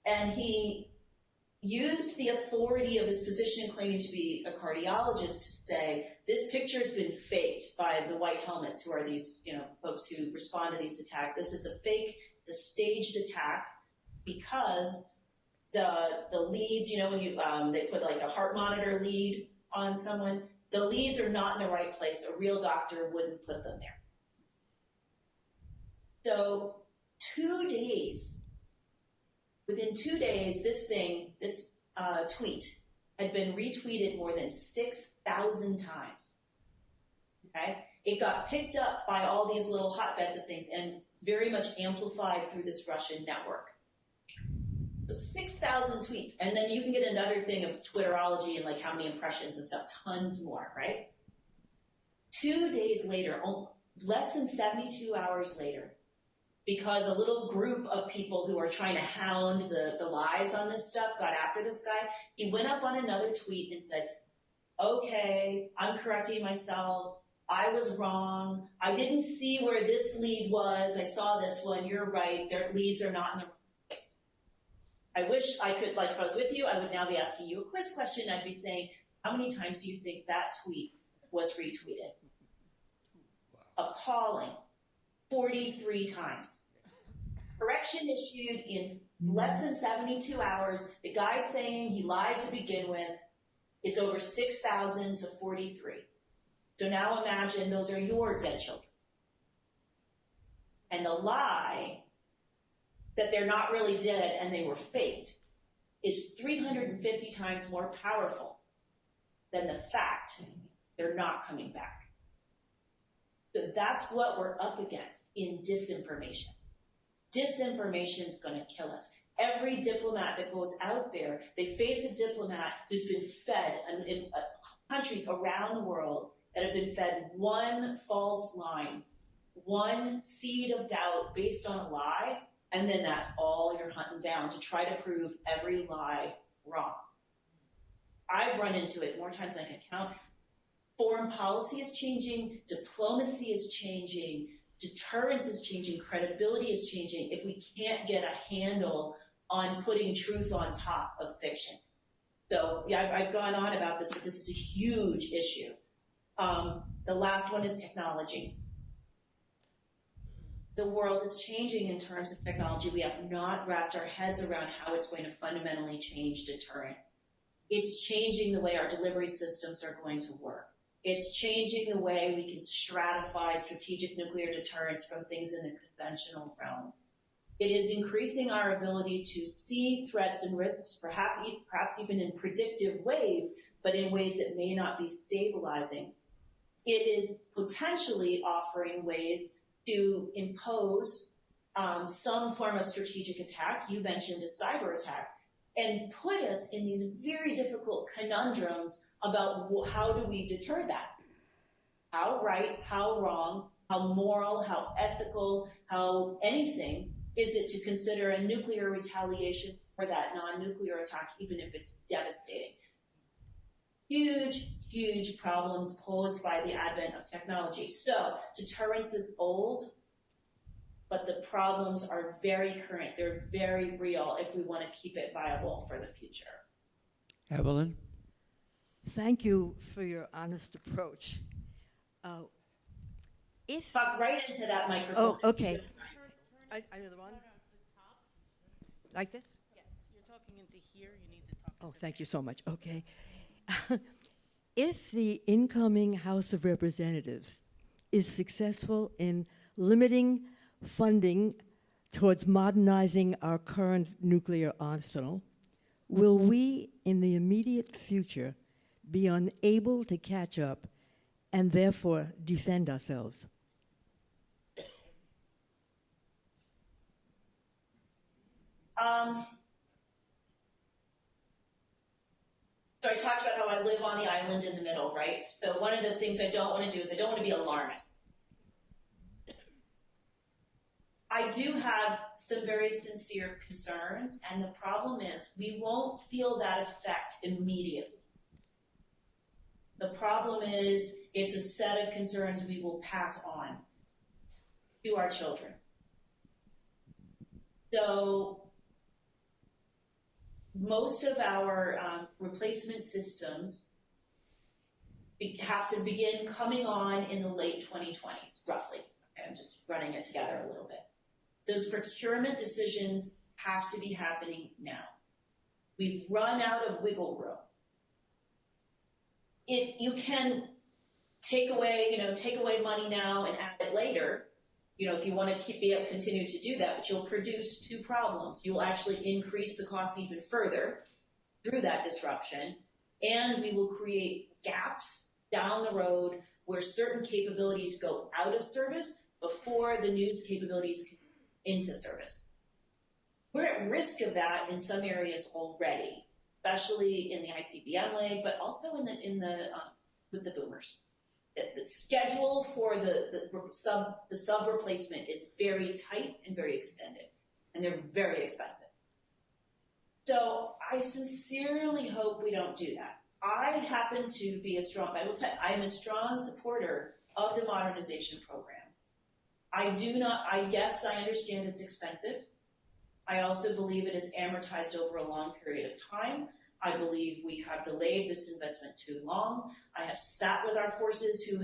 And he used the authority of his position claiming to be a cardiologist to say, this picture has been faked by the white helmets, who are these, folks who respond to these attacks. This is a fake, it's a staged attack because the leads, when you they put like a heart monitor lead on someone, the leads are not in the right place. A real doctor wouldn't put them there. So 2 days, within 2 days, this tweet had been retweeted more than 6,000 times. Okay, it got picked up by all these little hotbeds of things and very much amplified through this Russian network. So 6,000 tweets, and then you can get another thing of Twitterology and like how many impressions and stuff, tons more, right? 2 days later, less than 72 hours later, because a little group of people who are trying to hound the lies on this stuff got after this guy, he went up on another tweet and said, okay, I'm correcting myself. I was wrong. I didn't see where this lead was. I saw this one. You're right. Their leads are not in the right place. I wish I could, like if I was with you, I would now be asking you a quiz question. I'd be saying, how many times do you think that tweet was retweeted? Wow. Appalling. 43 times. Correction issued in less than 72 hours. The guy saying he lied to begin with, it's over 6,000 to 43. So now imagine those are your dead children. And the lie that they're not really dead and they were faked is 350 times more powerful than the fact they're not coming back. So that's what we're up against in disinformation. Disinformation is going to kill us. Every diplomat that goes out there, they face a diplomat who's been fed in countries around the world that have been fed one false line, one seed of doubt based on a lie, and then that's all you're hunting down to try to prove every lie wrong. I've run into it more times than I can count. Foreign policy is changing, diplomacy is changing, deterrence is changing, credibility is changing if we can't get a handle on putting truth on top of fiction. So yeah, I've gone on about this, but this is a huge issue. The last one is technology. The world is changing in terms of technology. We have not wrapped our heads around how it's going to fundamentally change deterrence. It's changing the way our delivery systems are going to work. It's changing the way we can stratify strategic nuclear deterrence from things in the conventional realm. It is increasing our ability to see threats and risks, perhaps even in predictive ways, but in ways that may not be stabilizing. It is potentially offering ways to impose some form of strategic attack. You mentioned a cyber attack, and put us in these very difficult conundrums about how do we deter that? How right, how wrong, how moral, how ethical, how anything is it to consider a nuclear retaliation for that non-nuclear attack, even if it's devastating? Huge, huge problems posed by the advent of technology. So deterrence is old. but the problems are very current. They're very real if we want to keep it viable for the future. Evelyn? Thank you for your honest approach. If Talk right into that microphone. Oh, okay. I know the one. Like this? Yes, you're talking into here. You need to talk. Oh, thank you so much. Okay. If the incoming House of Representatives is successful in limiting funding towards modernizing our current nuclear arsenal, will we, in the immediate future, be unable to catch up and therefore defend ourselves? So I talked about how I live on the island in the middle, right? So one of the things I don't want to do is I don't want to be alarmist. I do have some very sincere concerns, and the problem is we won't feel that effect immediately. The problem is it's a set of concerns we will pass on to our children. So most of our replacement systems have to begin coming on in the late 2020s, roughly. Okay, I'm just running it together a little bit. Those procurement decisions have to be happening now. We've run out of wiggle room. If you can take away money now and add it later, if you want to continue to do that, but you'll produce two problems. You'll actually increase the costs even further through that disruption, and we will create gaps down the road where certain capabilities go out of service before the new capabilities come into service. We're at risk of that in some areas already, especially in the ICBM leg, but also with the boomers. The schedule for the sub replacement is very tight and very extended, and they're very expensive. So I sincerely hope we don't do that. I happen to be I'm a strong supporter of the modernization program. Yes, I understand it's expensive. I also believe it is amortized over a long period of time. I believe we have delayed this investment too long. I have sat with our forces who,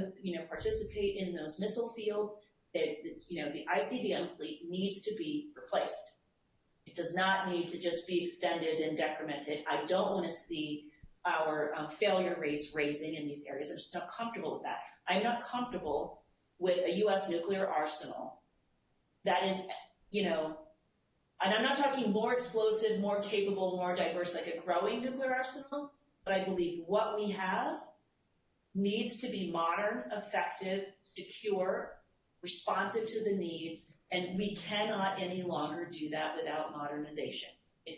participate in those missile fields. The ICBM fleet needs to be replaced. It does not need to just be extended and decremented. I don't want to see our failure rates raising in these areas. I'm just not comfortable with that. I'm not comfortable with a U.S. nuclear arsenal that is, and I'm not talking more explosive, more capable, more diverse, like a growing nuclear arsenal, but I believe what we have needs to be modern, effective, secure, responsive to the needs, and we cannot any longer do that without modernization.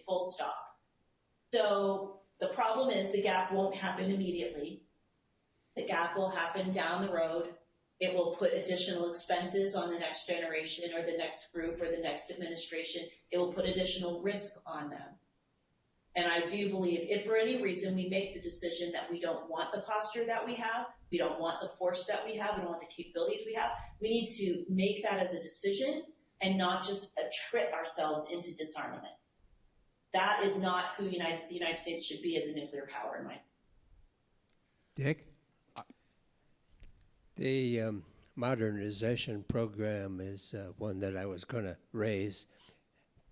Full stop. So the problem is the gap won't happen immediately. The gap will happen down the road. It will put additional expenses on the next generation or the next group or the next administration. It will put additional risk on them. And I do believe if for any reason we make the decision that we don't want the posture that we have, we don't want the force that we have, we don't want the capabilities we have, we need to make that as a decision and not just trick ourselves into disarmament. That is not who the United States should be as a nuclear power in my opinion. Dick? The modernization program is one that I was going to raise.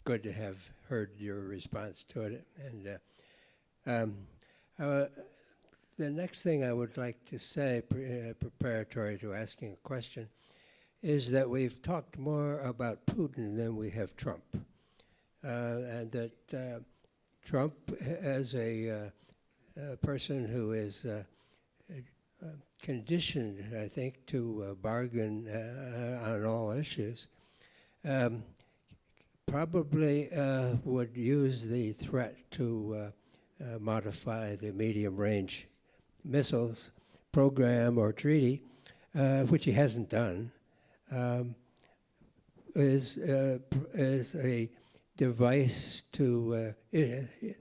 Good to have heard your response to it. And the next thing I would like to say, preparatory to asking a question, is that we've talked more about Putin than we have Trump. And that Trump, as a person who is conditioned, I think, to bargain on all issues, probably would use the threat to modify the medium-range missiles program or treaty, which he hasn't done, is a device to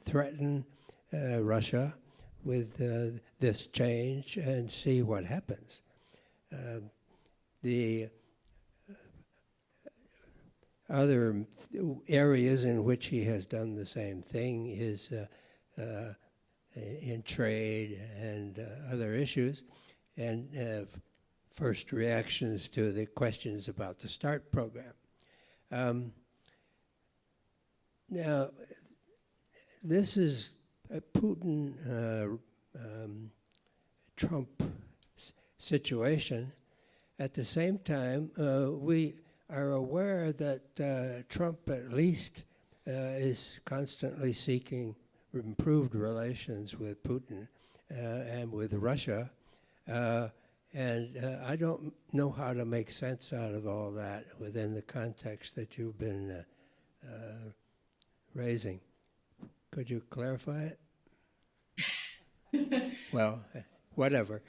threaten Russia with this change and see what happens. The other areas in which he has done the same thing is in trade and other issues, and first reactions to the questions about the START program. Now, this is a Putin-Trump situation. At the same time, we are aware that Trump at least is constantly seeking improved relations with Putin and with Russia. And I don't know how to make sense out of all that within the context that you've been raising. Could you clarify it? Well, whatever.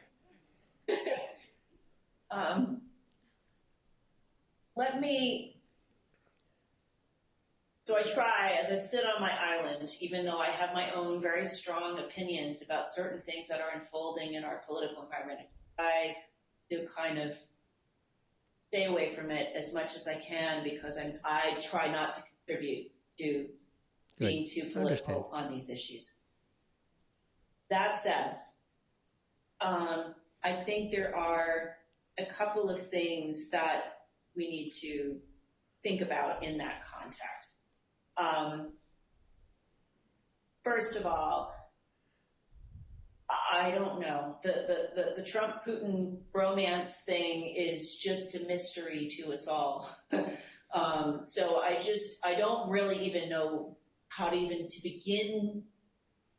So I try, as I sit on my island, even though I have my own very strong opinions about certain things that are unfolding in our political environment, I do kind of stay away from it as much as I can because I try not to contribute to being too political on these issues. That said, I think there are a couple of things that we need to think about in that context. First of all, I don't know. The Trump-Putin bromance thing is just a mystery to us all. So I don't really even know how to begin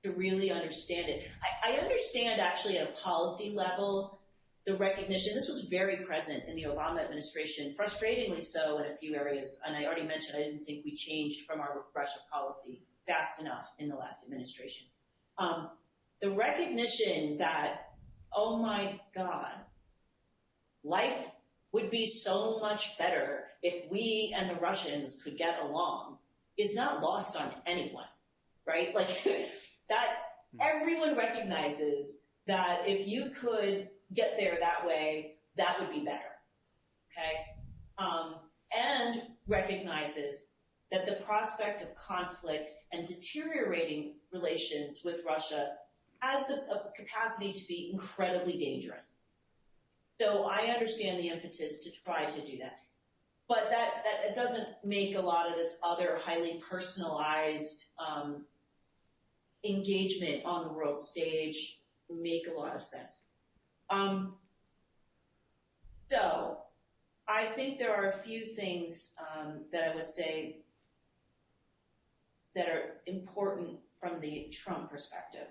to really understand it. I understand actually at a policy level the recognition. This was very present in the Obama administration, frustratingly so in a few areas. And I already mentioned I didn't think we changed from our Russia policy fast enough in the last administration. The recognition that, oh my God, life would be so much better if we and the Russians could get along is not lost on anyone, right? Like that everyone recognizes that if you could get there that way, that would be better, okay? And recognizes that the prospect of conflict and deteriorating relations with Russia has the capacity to be incredibly dangerous. So I understand the impetus to try to do that. But that it doesn't make a lot of this other highly personalized engagement on the world stage make a lot of sense. So I think there are a few things that I would say that are important from the Trump perspective.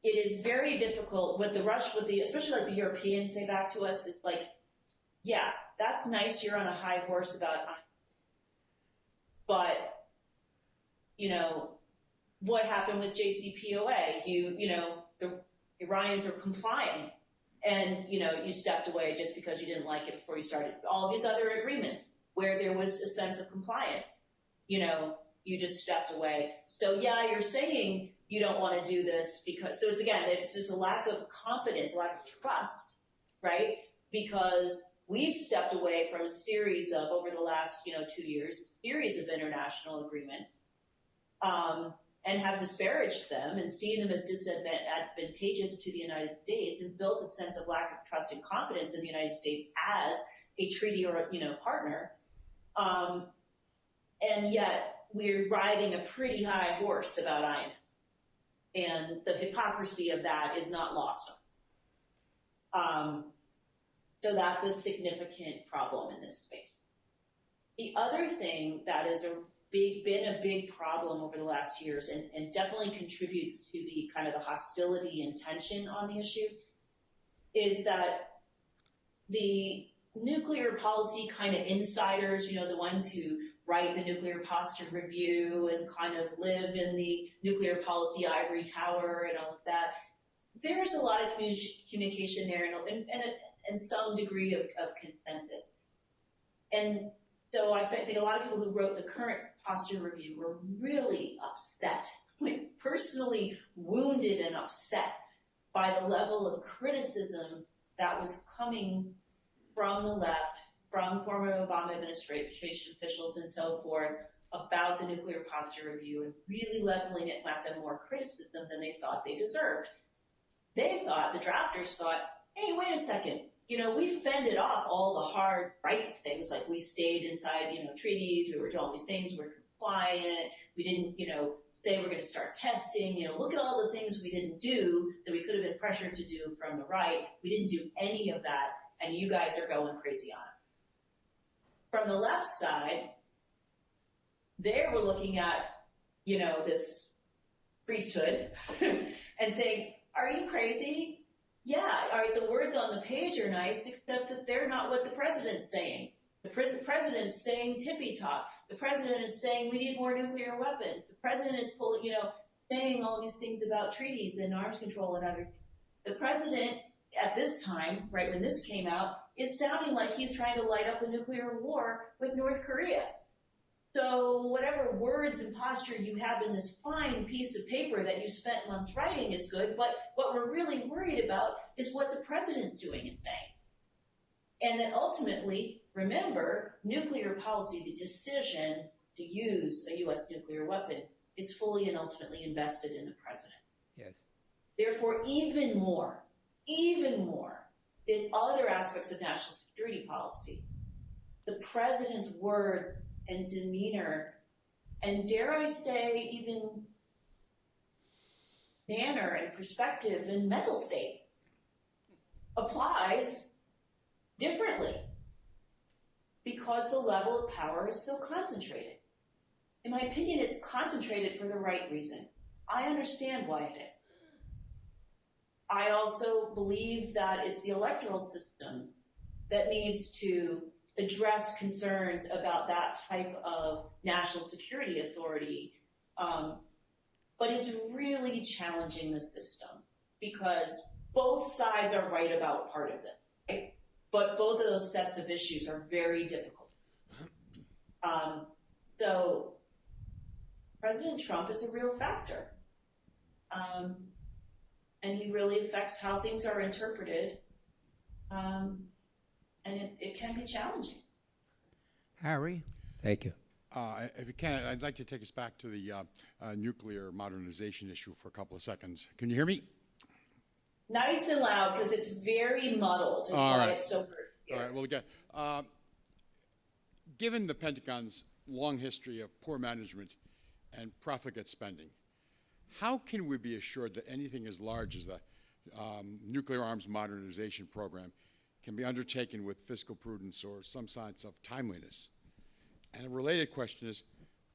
It is very difficult with especially like the Europeans say back to us, it's like, yeah, that's nice, you're on a high horse about, but, you know, what happened with JCPOA? The Iranians were complying and, you know, you stepped away just because you didn't like it before you started. All of these other agreements where there was a sense of compliance, you know, you just stepped away. So yeah, you're saying you don't want to do this because, so it's just a lack of confidence, a lack of trust, right? Because we've stepped away from a series of, over the last, 2 years, a series of international agreements, and have disparaged them and seen them as disadvantageous to the United States and built a sense of lack of trust and confidence in the United States as a treaty or, partner. And yet we're riding a pretty high horse about INF. And the hypocrisy of that is not lost on. So that's a significant problem in this space. The other thing that is been a big problem over the last years and definitely contributes to the kind of the hostility and tension on the issue is that the nuclear policy kind of insiders, the ones who write the Nuclear Posture Review and kind of live in the nuclear policy ivory tower and all of that, there's a lot of communication there and some degree of consensus. And so I think a lot of people who wrote the current posture review were really upset, like personally wounded and upset by the level of criticism that was coming from the left, from former Obama administration officials and so forth about the nuclear posture review and really leveling it at them more criticism than they thought they deserved. They thought, the drafters thought, hey, wait a second, we fended off all the hard, right things, like we stayed inside, treaties, we were doing all these things, we're compliant, we didn't, say we're going to start testing, look at all the things we didn't do that we could have been pressured to do from the right. We didn't do any of that, and you guys are going crazy on us. From the left side, they were looking at, this priesthood and saying, are you crazy? Yeah, all right, the words on the page are nice, except that they're not what the president's saying. The president's saying tippy top. The president is saying we need more nuclear weapons. The president is saying all these things about treaties and arms control and other things. The president at this time, right when this came out, is sounding like he's trying to light up a nuclear war with North Korea. So whatever words and posture you have in this fine piece of paper that you spent months writing is good, but what we're really worried about is what the president's doing and saying. And then ultimately, remember, nuclear policy, the decision to use a U.S. nuclear weapon is fully and ultimately invested in the president. Yes. Therefore, even more than other aspects of national security policy, the president's words and demeanor, and dare I say, even manner and perspective and mental state applies differently because the level of power is so concentrated. In my opinion, it's concentrated for the right reason. I understand why it is. I also believe that it's the electoral system that needs to address concerns about that type of national security authority. But it's really challenging the system because both sides are right about part of this, right? But both of those sets of issues are very difficult. So President Trump is a real factor. And he really affects how things are interpreted. And it can be challenging. Harry? Thank you. If you can, I'd like to take us back to the nuclear modernization issue for a couple of seconds. Can you hear me? Nice and loud, because it's very muddled, is why it's so hard to hear. All right, well, again, given the Pentagon's long history of poor management and profligate spending, how can we be assured that anything as large as the nuclear arms modernization program can be undertaken with fiscal prudence or some sense of timeliness? And a related question is,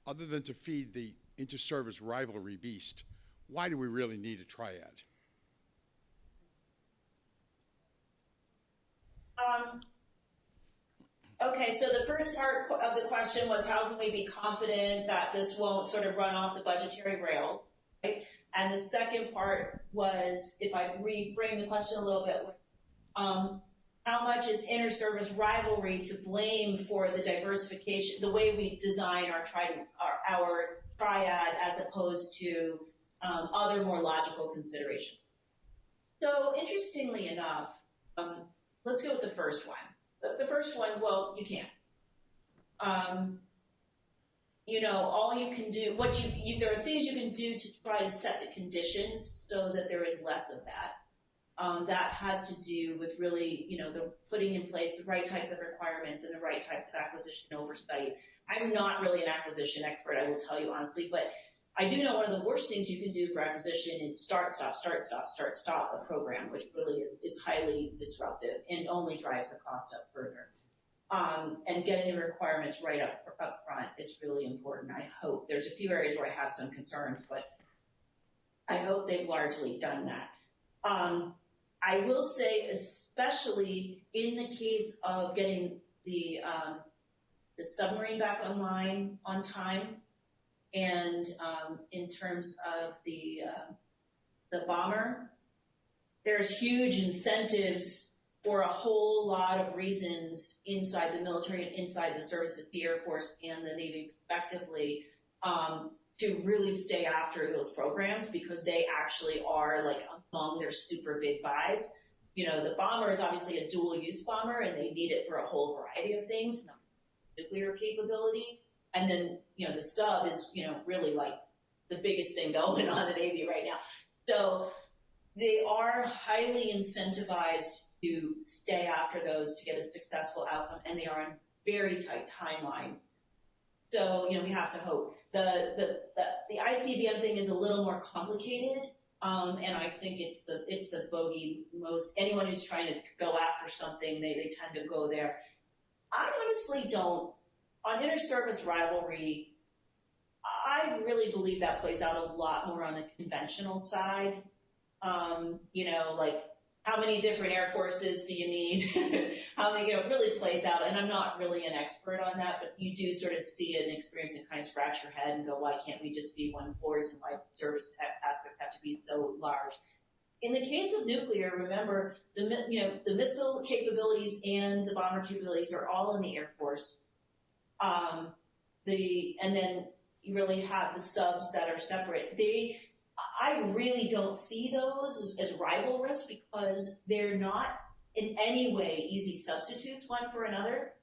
other than to feed the inter-service rivalry beast, why do we really need a triad? Okay, so the first part of the question was how can we be confident that this won't sort of run off the budgetary rails, right? And the second part was, if I reframe the question a little bit, how much is inter-service rivalry to blame for the diversification, the way we design our triad as opposed to other more logical considerations? So interestingly enough, let's go with the first one. The first one, well, you can't. All you can do, there are things you can do to try to set the conditions so that there is less of that. That has to do with really, the putting in place the right types of requirements and the right types of acquisition oversight. I'm not really an acquisition expert, I will tell you honestly, but I do know one of the worst things you can do for acquisition is start, stop a program, which really is highly disruptive and only drives the cost up further. And getting the requirements right up front is really important. I hope there's a few areas where I have some concerns, but I hope they've largely done that. I will say, especially in the case of getting the submarine back online on time, and in terms of the bomber, there's huge incentives for a whole lot of reasons inside the military and inside the services, the Air Force and the Navy respectively, to really stay after those programs because they actually are like among their super big buys. the bomber is obviously a dual-use bomber, and they need it for a whole variety of things, nuclear capability. And then, the sub is, really like the biggest thing going on in the Navy right now. So they are highly incentivized to stay after those to get a successful outcome, and they are on very tight timelines. So, we have to hope. The ICBM thing is a little more complicated, and I think it's the bogey most. Anyone who's trying to go after something, they tend to go there. I honestly don't. On inter-service rivalry, I really believe that plays out a lot more on the conventional side. Like how many different air forces do you need? How many, really plays out. And I'm not really an expert on that, but you do sort of see it and experience and kind of scratch your head and go, why can't we just be one force, and why service aspects have to be so large? In the case of nuclear, remember, the missile capabilities and the bomber capabilities are all in the Air Force. And then you really have the subs that are separate. I really don't see those as rival risks, because they're not in any way easy substitutes one for another.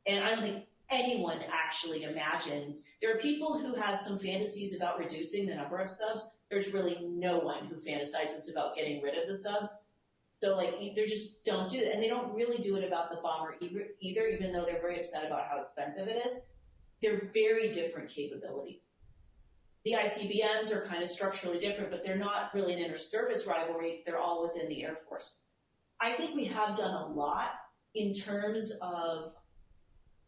And I don't think anyone actually imagines. There are people who have some fantasies about reducing the number of subs. There's really no one who fantasizes about getting rid of the subs. So they just don't do it. And they don't really do it about the bomber either, even though they're very upset about how expensive it is. They're very different capabilities. The ICBMs are kind of structurally different, but they're not really an inter-service rivalry. They're all within the Air Force. I think we have done a lot in terms of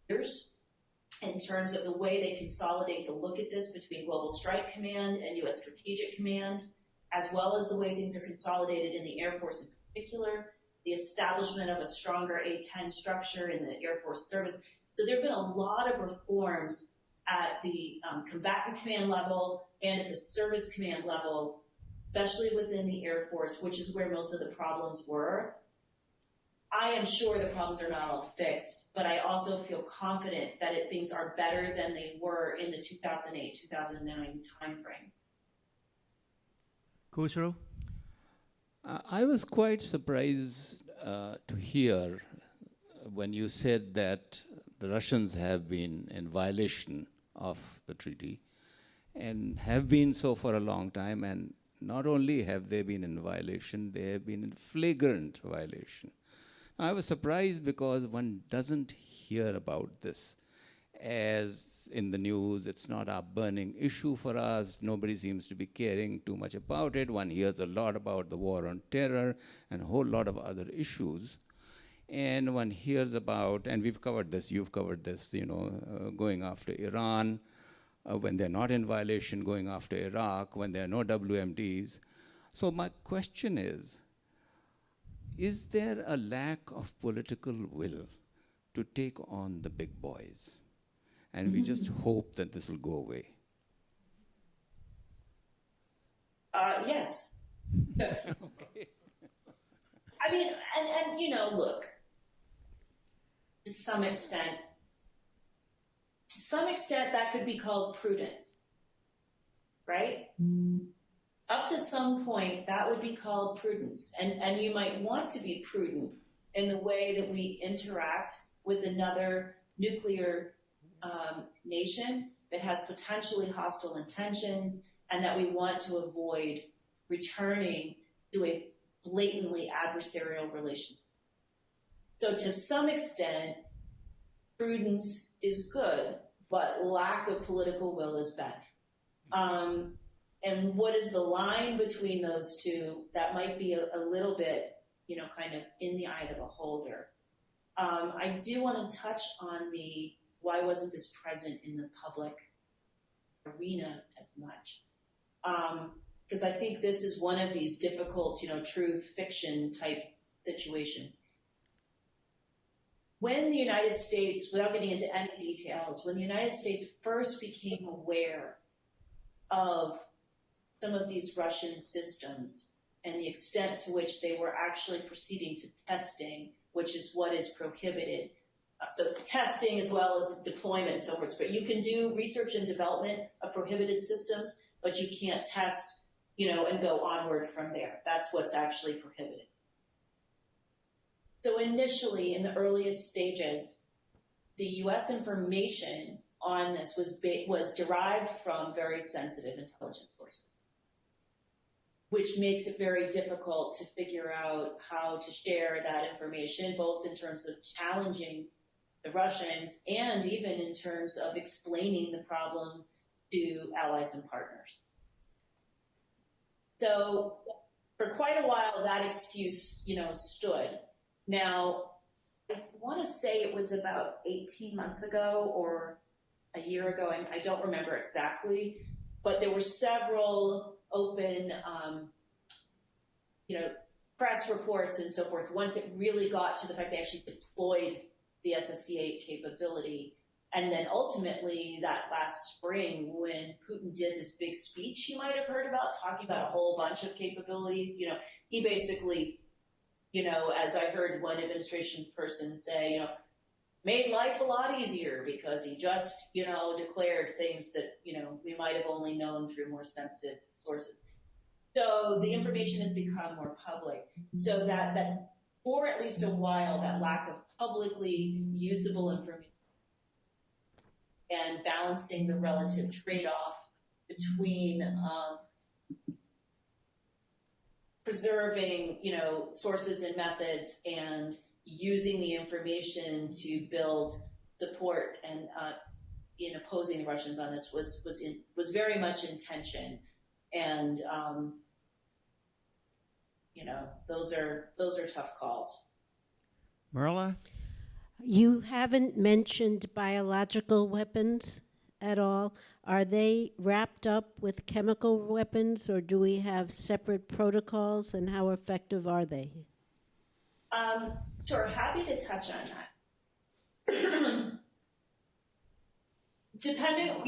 the way they consolidate the look at this between Global Strike Command and U.S. Strategic Command, as well as the way things are consolidated in the Air Force in particular, the establishment of a stronger A-10 structure in the Air Force service. So there have been a lot of reforms at the combatant command level and at the service command level, especially within the Air Force, which is where most of the problems were. I am sure the problems are not all fixed, but I also feel confident that things are better than they were in the 2008-2009 timeframe. Khusro? I was quite surprised to hear when you said that the Russians have been in violation of the treaty and have been so for a long time. And not only have they been in violation, they have been in flagrant violation. I was surprised because one doesn't hear about this as in the news. It's not a burning issue for us. Nobody seems to be caring too much about it. One hears a lot about the war on terror and a whole lot of other issues. And one hears about, and we've covered this, you've covered this, going after Iran, when they're not in violation, going after Iraq, when there are no WMDs. So my question is there a lack of political will to take on the big boys? And we just hope that this will go away. Yes. Okay. I mean, and look, to some extent, that could be called prudence, right? Up to some point, that would be called prudence. And you might want to be prudent in the way that we interact with another nuclear nation that has potentially hostile intentions, and that we want to avoid returning to a blatantly adversarial relationship. So to some extent, prudence is good, but lack of political will is bad. And what is the line between those two? That might be a little bit, kind of in the eye of the beholder. I do want to touch on why wasn't this present in the public arena as much? Because I think this is one of these difficult, truth fiction type situations. When the United States, without getting into any details, when the United States first became aware of some of these Russian systems and the extent to which they were actually proceeding to testing, which is what is prohibited. So testing as well as deployment and so forth. But you can do research and development of prohibited systems, but you can't test, and go onward from there. That's what's actually prohibited. So initially, in the earliest stages, the U.S. information on this was derived from very sensitive intelligence sources, which makes it very difficult to figure out how to share that information, both in terms of challenging the Russians and even in terms of explaining the problem to allies and partners. So for quite a while, that excuse, stood. Now, I want to say it was about 18 months ago or a year ago, and I don't remember exactly, but there were several open, press reports and so forth. Once it really got to the fact they actually deployed the SSC-8 capability, and then ultimately that last spring when Putin did this big speech you might have heard about, talking about a whole bunch of capabilities, he basically, as I heard one administration person say, made life a lot easier because he just, declared things that, we might have only known through more sensitive sources. So the information has become more public, so that for at least a while, that lack of publicly usable information and balancing the relative trade-off between preserving, sources and methods and using the information to build support and in opposing the Russians on this was very much in tension. And those are tough calls. Marla? You haven't mentioned biological weapons at all. Are they wrapped up with chemical weapons, or do we have separate protocols, and how effective are they? Sure, happy to touch on that. Depending,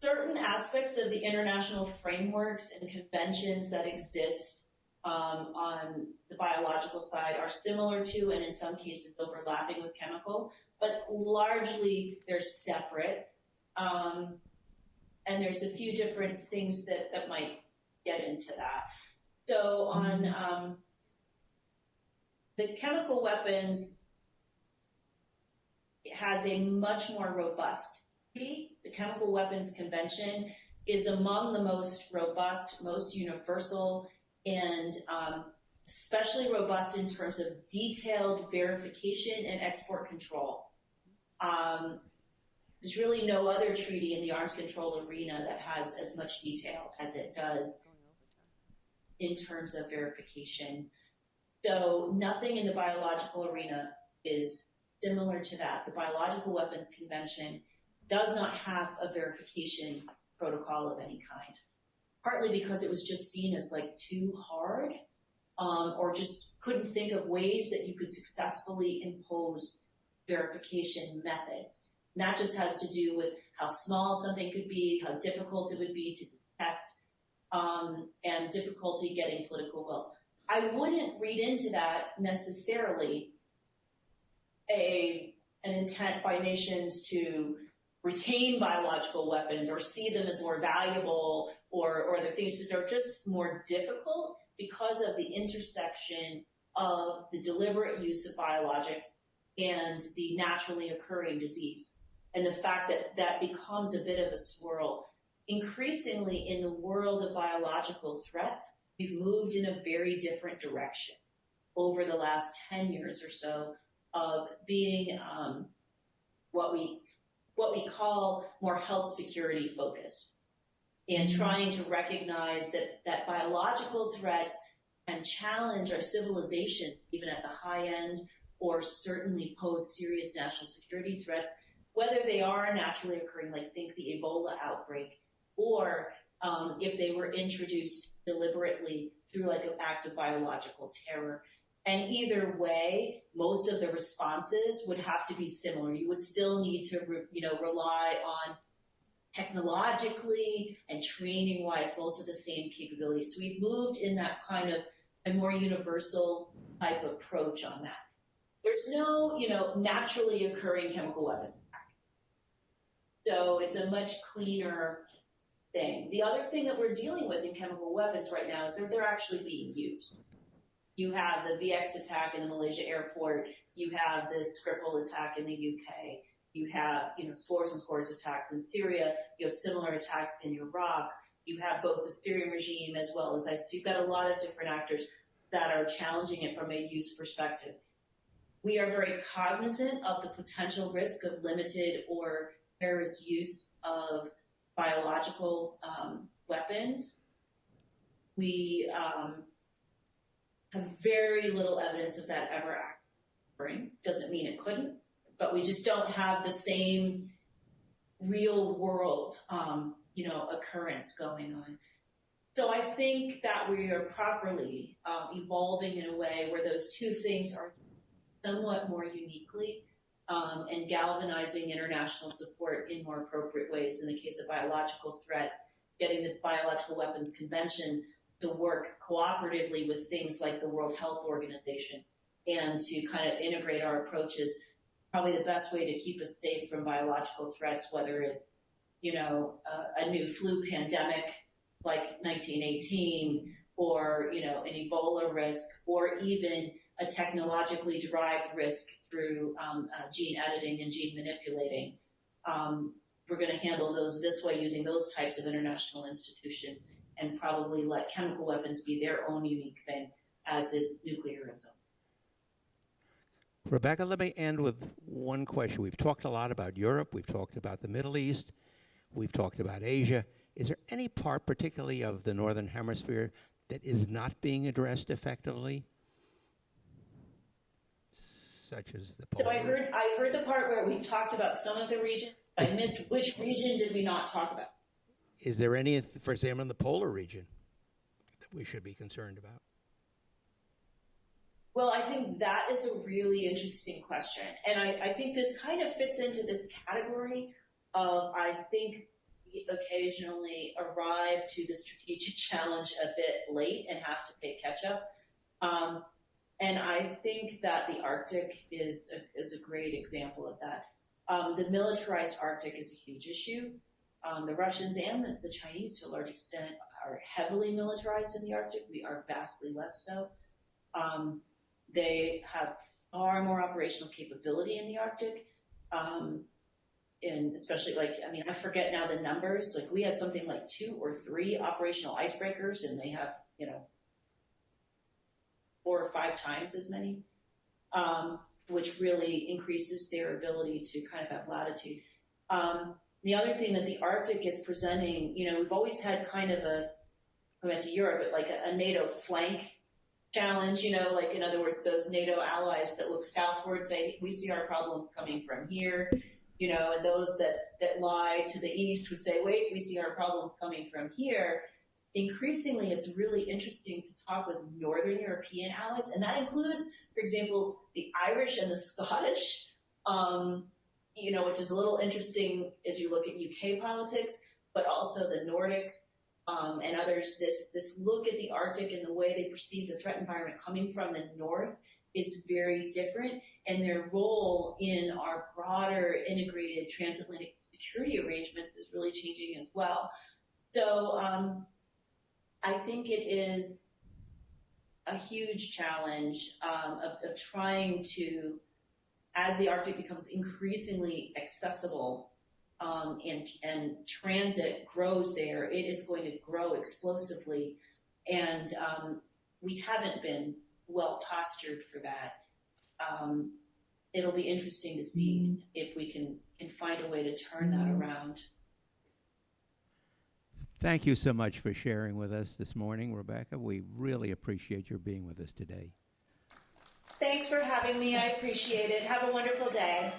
certain aspects of the international frameworks and conventions that exist on the biological side are similar to, and in some cases overlapping with chemical, but largely they're separate. And there's a few different things that might get into that. So on the chemical weapons, it has a much more robust treaty. The Chemical Weapons Convention is among the most robust, most universal, and especially robust in terms of detailed verification and export control. There's really no other treaty in the arms control arena that has as much detail as it does in terms of verification. So nothing in the biological arena is similar to that. The Biological Weapons Convention does not have a verification protocol of any kind, partly because it was just seen as like too hard, or just couldn't think of ways that you could successfully impose verification methods. And that just has to do with how small something could be, how difficult it would be to detect, and difficulty getting political will. I wouldn't read into that necessarily an intent by nations to retain biological weapons or see them as more valuable or the things that are just more difficult because of the intersection of the deliberate use of biologics and the naturally occurring disease. And the fact that that becomes a bit of a swirl. Increasingly in the world of biological threats, we've moved in a very different direction over the last 10 years or so of being what we call more health security focused, and trying to recognize that biological threats can challenge our civilization even at the high end, or certainly pose serious national security threats, whether they are naturally occurring, like think the Ebola outbreak, or if they were introduced deliberately through like an act of biological terror. And either way, most of the responses would have to be similar. You would still need to, rely on technologically and training-wise most of the same capabilities. So we've moved in that kind of a more universal type approach on that. There's no, naturally occurring chemical weapons attack. So it's a much cleaner thing. The other thing that we're dealing with in chemical weapons right now is that they're actually being used. You have the VX attack in the Malaysia airport. You have the Skripal attack in the UK. You have, scores and scores of attacks in Syria. You have similar attacks in Iraq. You have both the Syrian regime as well as ISIS. You've got a lot of different actors that are challenging it from a use perspective. We are very cognizant of the potential risk of limited or terrorist use of biological weapons. We have very little evidence of that ever occurring. Doesn't mean it couldn't, but we just don't have the same real world, occurrence going on. So I think that we are properly evolving in a way where those two things are somewhat more uniquely and galvanizing international support in more appropriate ways. In the case of biological threats, getting the Biological Weapons Convention to work cooperatively with things like the World Health Organization and to kind of integrate our approaches. Probably the best way to keep us safe from biological threats, whether it's, a new flu pandemic like 1918 or, an Ebola risk or even a technologically derived risk through gene editing and gene manipulating. We're going to handle those this way using those types of international institutions and probably let chemical weapons be their own unique thing, as is nuclearism. Rebecca, let me end with one question. We've talked a lot about Europe. We've talked about the Middle East. We've talked about Asia. Is there any part, particularly of the Northern Hemisphere, that is not being addressed effectively? Such as the So I heard the part where we talked about some of the region. I missed which region did we not talk about? Is there any, for example, in the polar region that we should be concerned about? Well, I think that is a really interesting question. And I think this kind of fits into this category of, I think, we occasionally arrive to the strategic challenge a bit late and have to play catch up. And I think that the Arctic is a great example of that. The militarized Arctic is a huge issue. The Russians and the Chinese, to a large extent, are heavily militarized in the Arctic. We are vastly less so. They have far more operational capability in the Arctic. And especially I forget now the numbers. Like we had something like 2 or 3 operational icebreakers and they have, 4 or 5 times as many, which really increases their ability to kind of have latitude. The other thing that the Arctic is presenting, we've always had kind of going back to Europe, but like a NATO flank challenge, like in other words, those NATO allies that look southward say, we see our problems coming from here, and those that lie to the east would say, wait, we see our problems coming from here. Increasingly, it's really interesting to talk with Northern European allies, and that includes, for example, the Irish and the Scottish, which is a little interesting as you look at UK politics, but also the Nordics and others. This look at the Arctic and the way they perceive the threat environment coming from the north is very different, and their role in our broader integrated transatlantic security arrangements is really changing as well. So I think it is a huge challenge of trying to, as the Arctic becomes increasingly accessible and transit grows there, it is going to grow explosively. And we haven't been well postured for that. It'll be interesting to see if we can find a way to turn that around. Thank you so much for sharing with us this morning, Rebecca. We really appreciate your being with us today. Thanks for having me. I appreciate it. Have a wonderful day.